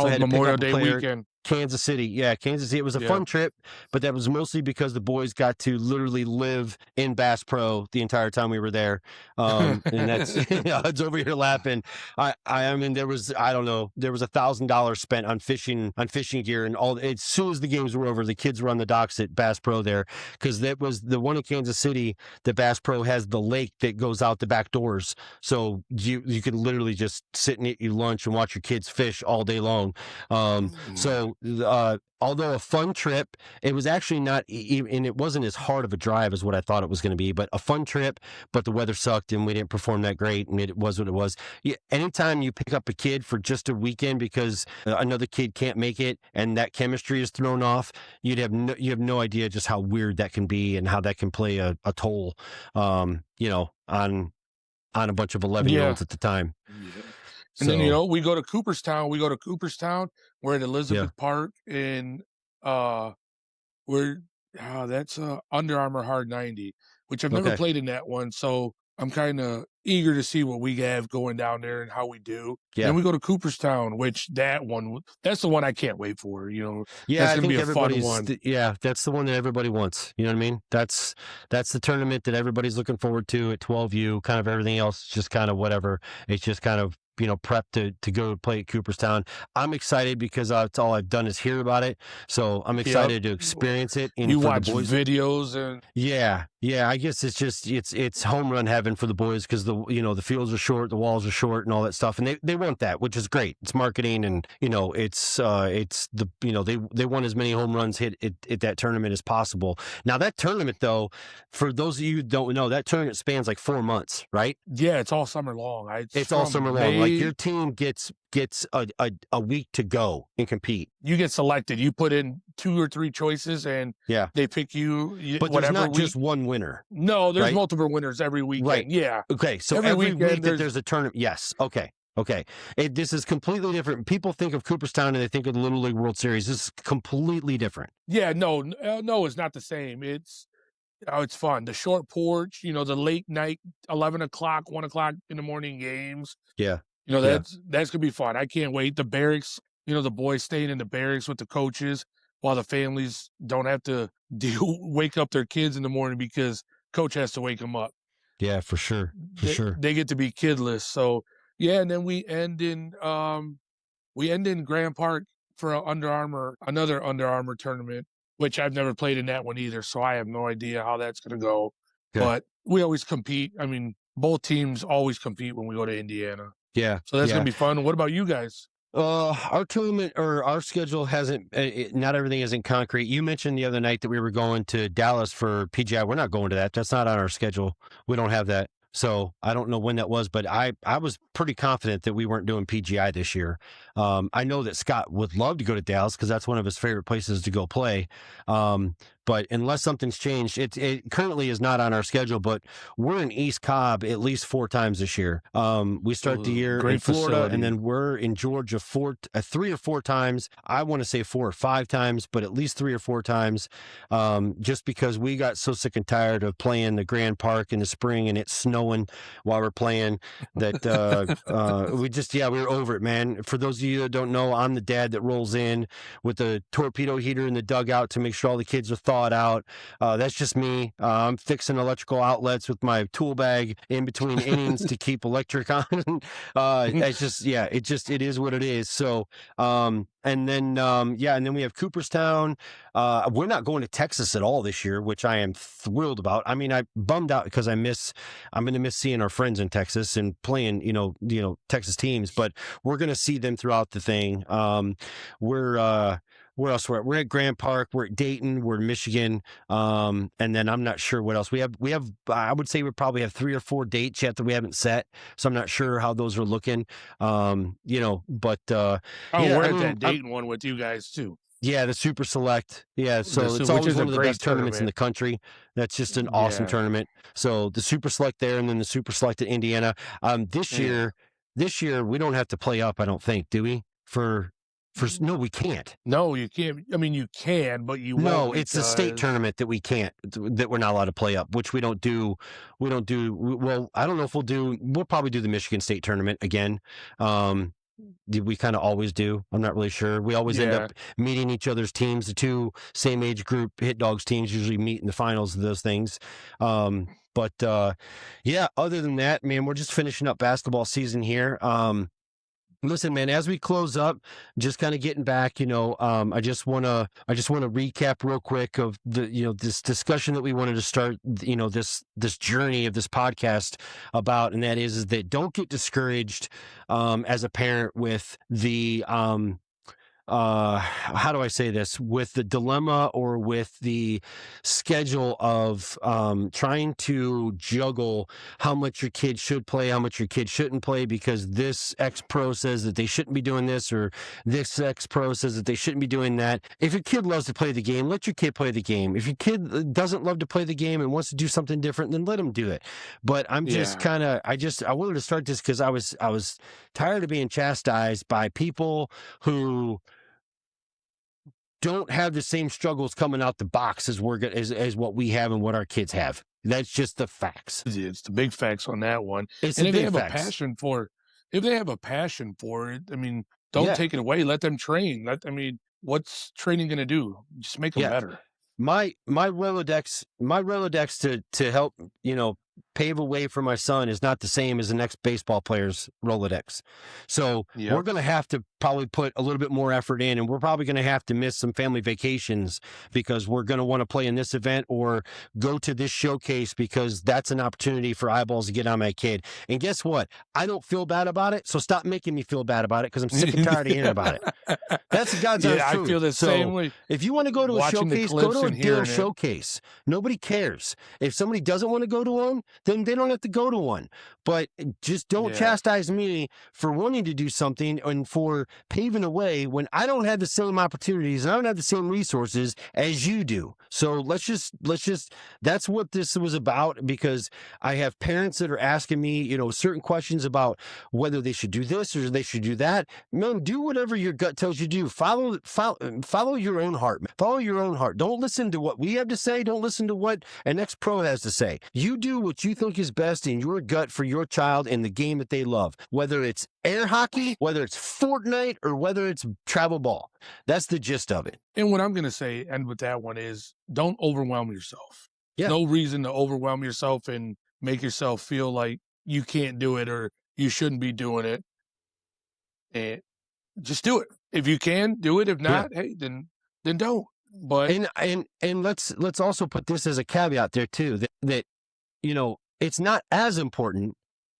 had to Memorial pick up Day a player. weekend. Kansas City. Yeah, Kansas City. It was a fun trip, but that was mostly because the boys got to literally live in Bass Pro the entire time we were there. And that's, it's over here laughing. I mean, there was $1,000 spent on fishing gear, and as soon as the games were over, the kids were on the docks at Bass Pro there, because that was the one in Kansas City. The Bass Pro has the lake that goes out the back doors. So you can literally just sit and eat your lunch and watch your kids fish all day long. Although a fun trip, it was actually not, and it wasn't as hard of a drive as what I thought it was going to be, but a fun trip, but the weather sucked and we didn't perform that great, and it was what it was. Anytime you pick up a kid for just a weekend because another kid can't make it and that chemistry is thrown off, you have no idea just how weird that can be and how that can play a toll, on a bunch of 11-year-olds at the time. Yeah. And then, we go to Cooperstown. We're at Elizabeth Park in, that's Under Armour Hard 90, which I've never played in that one. So I'm kind of eager to see what we have going down there and how we do. Yeah. Then we go to Cooperstown, which that's the one I can't wait for, Yeah, that's going to be a fun one. That's the one that everybody wants. You know what I mean? That's the tournament that everybody's looking forward to at 12U. Kind of everything else is just kind of whatever. It's just kind of, prep to go play at Cooperstown. I'm excited because that's all I've done is hear about it. So I'm excited to experience it. You watch videos and Yeah, I guess it's just it's home run heaven for the boys because the fields are short, the walls are short, and all that stuff, and they want that, which is great. It's marketing, and it's they want as many home runs hit at that tournament as possible. Now that tournament though, for those of you who don't know, that tournament spans like 4 months, right? Yeah, it's all summer long. It's It's all summer from long. Like May. your team gets a week to go and compete. You get selected. You put in 2 or 3 choices, and Yeah, they pick you but there's whatever not week. just one winner, No, there's right? multiple winners every weekend. Right. Yeah, Okay, so every every week weekend that there's a tournament, yes. Okay, okay. This is completely different. People think of Cooperstown and they think of the Little League World Series. This is completely different. Yeah, no, it's not the same. It's fun. The short porch, the late night, 11 o'clock, 1 o'clock in the morning games. Yeah, You know, yeah, that's gonna be fun. I can't wait. The barracks, the boys staying in the barracks with the coaches while the families don't have to wake up their kids in the morning because coach has to wake them up. yeah, for sure, for They sure. they get to be kidless. So yeah, and then we end in Grand Park for another Under Armour tournament, which I've never played in that one either. So I have no idea how that's gonna go. Okay. But we always compete. I mean, both teams always compete when we go to Indiana. Yeah, So that's yeah. gonna be fun. What about you guys? Our tournament or our schedule hasn't. Not everything isn't concrete. You mentioned the other night that we were going to Dallas for PGI. We're not going to that. That's not on our schedule. We don't have that. So I don't know when that was, but I was pretty confident that we weren't doing PGI this year. I know that Scott would love to go to Dallas because that's one of his favorite places to go play. But unless something's changed, it currently is not on our schedule. But we're in East Cobb at least 4 times this year. We start the year in Great Florida, facility. and then we're in Georgia 3 or 4 times. I want to say 4 or 5 times, but at least 3 or 4 times. Just because we got so sick and tired of playing the Grand Park in the spring and it's snowing while we're playing that we were over it, man. For those of you that don't know, I'm the dad that rolls in with the torpedo heater in the dugout to make sure all the kids are thawed out. That's just me. I'm fixing electrical outlets with my tool bag in between innings to keep electric on. It's just, it is what it is. So, and then we have Cooperstown. We're not going to Texas at all this year, which I am thrilled about. I mean, I bummed out because I'm going to miss seeing our friends in Texas and playing, Texas teams, but we're going to see them throughout the thing. Where else we're at Grand Park, we're at Dayton, we're in Michigan, and then I'm not sure what else we have. I would say we probably have 3 or 4 dates yet that we haven't set, so I'm not sure how those are looking. But we're at that I'm, Dayton one with you guys too. yeah, the Super Select. Yeah, so it's Which always is a one of the great best tournaments in the tournament. country. That's just an awesome Yeah. tournament. So the Super Select there, and then the Super Select at Indiana. This Yeah. year we don't have to play up. I don't think, do we? No, we can't. No, you can't. I mean, you can, but you No, won't it's a state because tournament that we can't, that we're not allowed to play up, which we don't do. Well, I don't know if we'll probably do the Michigan State tournament again. We kind of always do. I'm not really sure. We always end Yeah. up meeting each other's teams. The 2 same age group Hit Dogs teams usually meet in the finals of those things. Yeah, other than that, man, we're just finishing up basketball season here. Listen, man, as we close up, just kind of getting back, I just want to recap real quick of this discussion that we wanted to start, this journey of this podcast about, and that is that don't get discouraged as a parent with the how do I say this, with the dilemma or with the schedule of trying to juggle how much your kid should play, how much your kid shouldn't play, because this ex pro says that they shouldn't be doing this, or this ex pro says that they shouldn't be doing that. If your kid loves to play the game, let your kid play the game. If your kid doesn't love to play the game and wants to do something different, then let him do it. But I'm just I wanted to start this because I was tired of being chastised by people who don't have the same struggles coming out the box as as what we have and what our kids have. That's just the facts. It's the big facts on that one. It's And the if they big have facts. if they have a passion for it, I mean, don't take it away. Let them train. What's training going to do? Just make them better. My Rolodex to help, pave a way for my son is not the same as the next baseball player's Rolodex. So we're going to have to probably put a little bit more effort in, and we're probably going to have to miss some family vacations because we're going to want to play in this event or go to this showcase because that's an opportunity for eyeballs to get on my kid. And guess what? I don't feel bad about it, so stop making me feel bad about it because I'm sick and tired of hearing about it. That's the God's honest truth. I feel the same way. If you want to go to a showcase, go to a damn showcase. Nobody cares. If somebody doesn't want to go to one, then they don't have to go to one. But just don't chastise me for wanting to do something and for paving a way when I don't have the same opportunities and I don't have the same resources as you do. So let's just that's what this was about, because I have parents that are asking me, certain questions about whether they should do this or they should do that. Man, do whatever your gut tells you to do. Follow your own heart. Follow your own heart. Don't listen to what we have to say. Don't listen to what an ex-pro has to say. You do what you think is best in your gut for your child and the game that they love, whether it's air hockey, whether it's Fortnite, or whether it's travel ball. That's the gist of it. And what I'm going to say, and with that one, is don't overwhelm yourself. Yeah. No reason to overwhelm yourself and make yourself feel like you can't do it or you shouldn't be doing it. And just do it. If you can, do it. If not, hey, then don't. But and let's also put this as a caveat there too, that it's not as important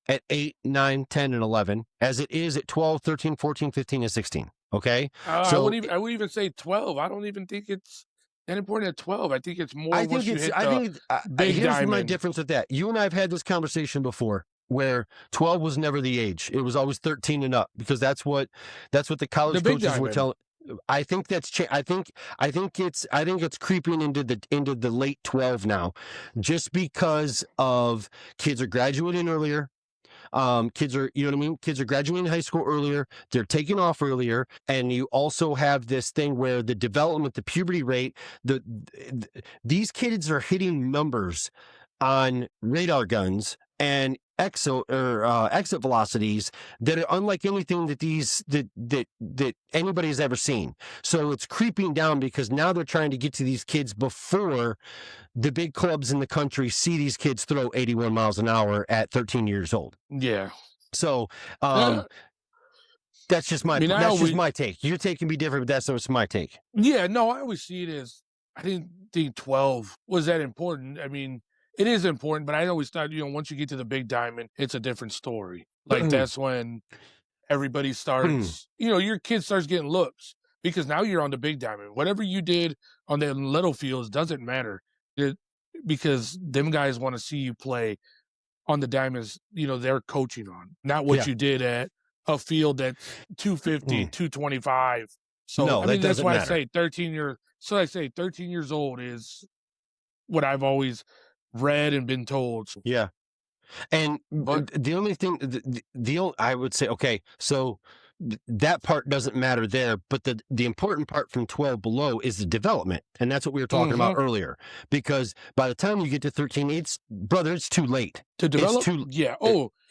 at 8, 9, 10, and 11 as it is at 12, 13, 14, 15, and 16. Okay? I would even say 12. I don't even think it's that important at 12. I think it's more once you hit the big here's diamond. my difference with that. You and I have had this conversation before where 12 was never the age. It was always 13 and up, because that's what the college coaches were telling. I think that's I think it's creeping into the late 12 now, just because of kids are graduating earlier. Kids are, kids are graduating high school earlier. They're taking off earlier. And you also have this thing where the development, the puberty rate, these kids are hitting numbers on radar guns and exit velocities that are unlike anything that anybody's ever seen. So it's creeping down because now they're trying to get to these kids before the big clubs in the country see these kids throw 81 miles an hour at 13 years old. Yeah. So that's just my just my take. Your take can be different, but that's my take. Yeah, no, I always see it as, I didn't think 12 was that important. I mean, it is important, but I always thought, once you get to the big diamond, it's a different story. Like that's when everybody starts, your kid starts getting looks because now you're on the big diamond. Whatever you did on the little fields doesn't matter, because them guys want to see you play on the diamonds, they're coaching on, not what you did at a field that's 250, 225. So no, that's why matter. I say 13 years old is what I've always read and been told. Yeah. And the only thing, I would say, okay, so that part doesn't matter there, but the important part from 12 below is the development. And that's what we were talking about earlier, because by the time you get to 13, it's too late to develop.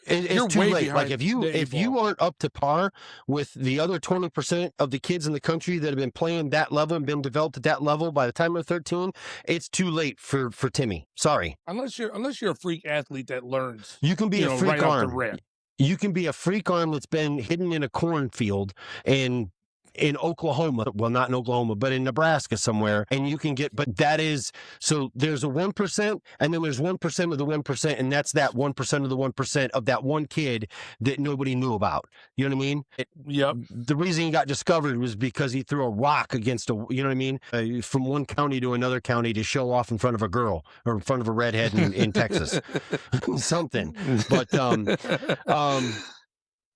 It's too late. Like if you aren't up to par with the other 20% of the kids in the country that have been playing that level and been developed at that level by the time they're 13, it's too late for Timmy. Sorry. Unless you're a freak athlete that learns. You can be a freak right arm. Off the rip. You can be a freak arm that's been hidden in a cornfield in Oklahoma, well, not in Oklahoma, but in Nebraska somewhere, and you can get, but that is, so there's a 1%, and then there's 1% of the 1%, and that's that 1% of the 1% of that one kid that nobody knew about. You know what I mean? Yep. The reason he got discovered was because he threw a rock against you know what I mean? From one county to another county to show off in front of a girl or in front of a redhead in Texas. Something. But,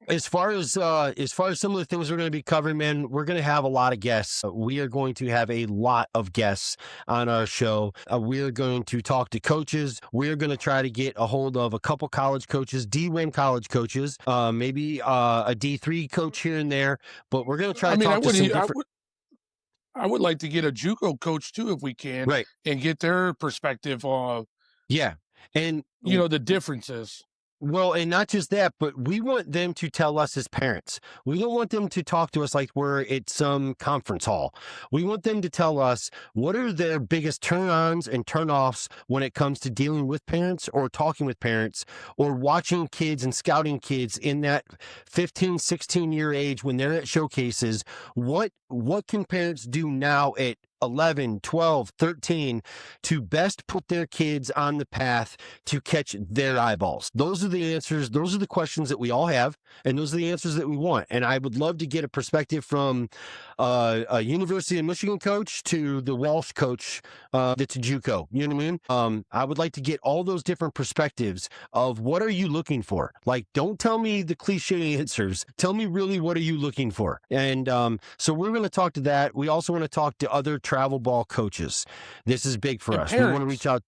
as far as some of the things we're going to be covering, man, we're going to have a lot of guests. We are going to have a lot of guests on our show. We're going to talk to coaches. We're going to try to get a hold of a couple college coaches, D1 college coaches, maybe a D3 coach here and there. But we're going to try to talk to some different... I would like to get a JUCO coach too, if we can, right, and get their perspective on, and the differences. Well, and not just that, but we want them to tell us as parents. We don't want them to talk to us like we're at some conference hall. We want them to tell us what are their biggest turn-ons and turn-offs when it comes to dealing with parents or talking with parents or watching kids and scouting kids in that 15, 16-year age when they're at showcases. What can parents do now at 11, 12, 13 to best put their kids on the path to catch their eyeballs? Those are the answers. Those are the questions that we all have, and those are the answers that we want. And I would love to get a perspective from a University of Michigan coach to the Walsh coach that's a JUCO. You know what I mean? I would like to get all those different perspectives of what are you looking for? Like, don't tell me the cliche answers. Tell me really what are you looking for? And so we're going to talk to that. We also want to talk to other travel ball coaches. This is big for And us. We want to parents. reach out.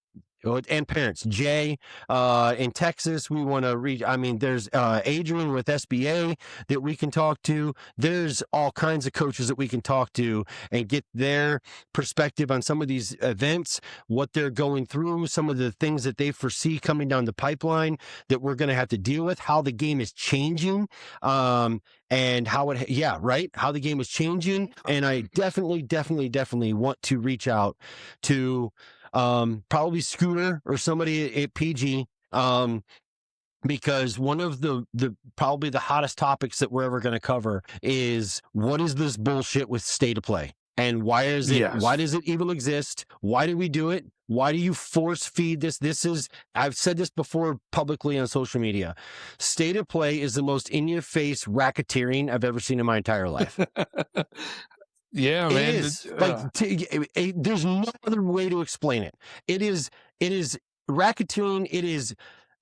And parents. Jay, in Texas, we want to reach. I mean, there's Adrian with SBA that we can talk to. There's all kinds of coaches that we can talk to and get their perspective on some of these events, what they're going through, some of the things that they foresee coming down the pipeline that we're going to have to deal with, how the game is changing, and how how the game is changing. And I definitely want to reach out to probably Scooter or somebody at PG, because one of the probably the hottest topics that we're ever going to cover is what is this bullshit with state of play, and why does it even exist? Why do we do it? Why do you force feed this? I've said this before publicly on social media. State of play is the most in your face racketeering I've ever seen in my entire life. Yeah, It man. is there's no other way to explain it. It is racketeering. It is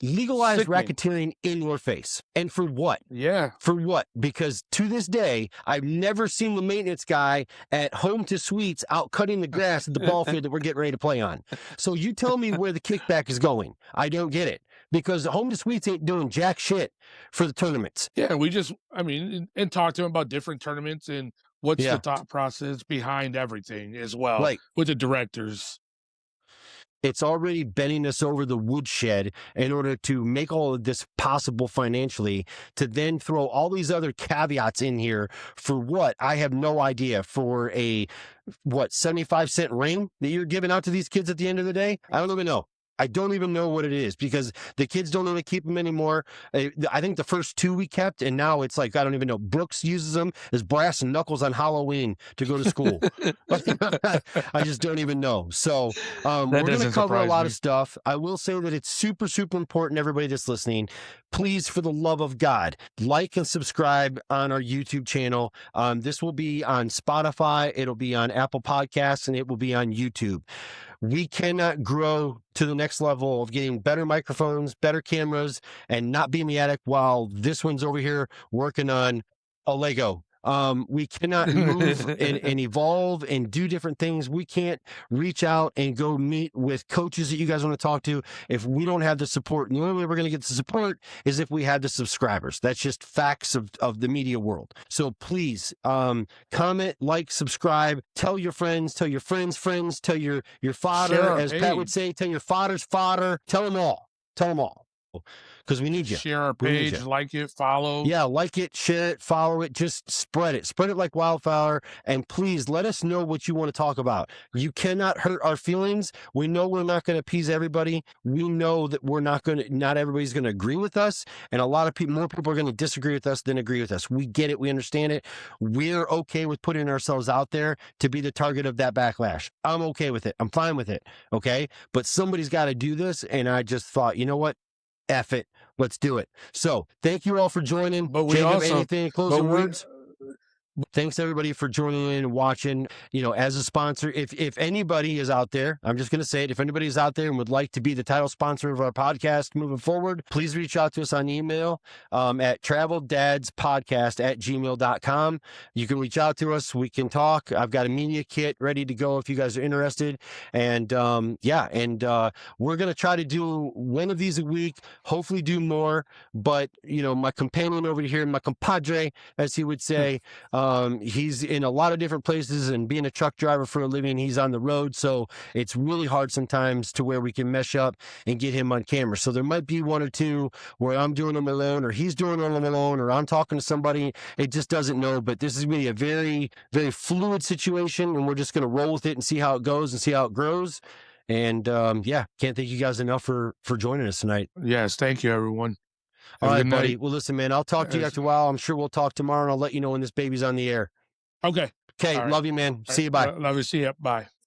legalized Sickening. racketeering in your face. And for what? Yeah. For what? Because to this day, I've never seen the maintenance guy at Home to Suites out cutting the grass at the ball field that we're getting ready to play on. So you tell me where the kickback is going. I don't get it. Because Home to Suites ain't doing jack shit for the tournaments. Yeah, and talk to him about different tournaments and what's the thought process behind everything as well, Right. with the directors. It's already bending us over the woodshed in order to make all of this possible financially, to then throw all these other caveats in here for what? I have no idea. For a, 75-cent ring that you're giving out to these kids at the end of the day? I don't even know. I don't even know what it is because the kids don't really keep them anymore. I think the first 2 we kept, and now it's like, I don't even know. Brooks uses them as brass knuckles on Halloween to go to school. I just don't even know. So we're going to cover a lot of stuff. I will say that it's super, super important, everybody that's listening. Please, for the love of God, like and subscribe on our YouTube channel. This will be on Spotify. It'll be on Apple Podcasts, and it will be on YouTube. We cannot grow to the next level of getting better microphones, better cameras, and not be in the attic while this one's over here working on a Lego. We cannot move and evolve and do different things. We can't reach out and go meet with coaches that you guys want to talk to if we don't have the support. And the only way we're going to get the support is if we have the subscribers. That's just facts of the media world. So please, comment, like, subscribe, tell your friends, tell your friends' friends, tell your fodder, as Pat would say, tell your fodder's fodder. Tell them all. Tell them all. Because we need you. Share our page, like it, follow. Yeah, like it, share it, follow it. Just spread it. Spread it like wildfire. And please let us know what you want to talk about. You cannot hurt our feelings. We know we're not going to appease everybody. We know that not everybody's going to agree with us. And a lot of more people are going to disagree with us than agree with us. We get it. We understand it. We're okay with putting ourselves out there to be the target of that backlash. I'm okay with it. I'm fine with it. Okay. But somebody's got to do this. And I just thought, you know what? F it. Let's do it. So thank you all for joining. But we anything closing words? Thanks everybody for joining in and watching. As a sponsor, if anybody is out there, I'm just going to say it. If anybody is out there and would like to be the title sponsor of our podcast moving forward, please reach out to us on email at traveldadspodcast@gmail.com. You can reach out to us. We can talk. I've got a media kit ready to go if you guys are interested. And we're going to try to do one of these a week, hopefully do more. But, my companion over here, my compadre, as he would say, He's in a lot of different places, and being a truck driver for a living, he's on the road. So it's really hard sometimes to where we can mesh up and get him on camera. So there might be one or two where I'm doing them alone, or he's doing them alone, or I'm talking to somebody. It just doesn't know. But this is going to be a very, very fluid situation, and we're just going to roll with it and see how it goes and see how it grows. And yeah, can't thank you guys enough for joining us tonight. Yes, thank you, everyone. All Have a right, good buddy. night. Well, listen, man, I'll talk to you Yes. after a while. I'm sure we'll talk tomorrow, and I'll let you know when this baby's on the air. Okay. Okay, All right. love you, man. All See you. right. Bye. Love you. See you. Bye.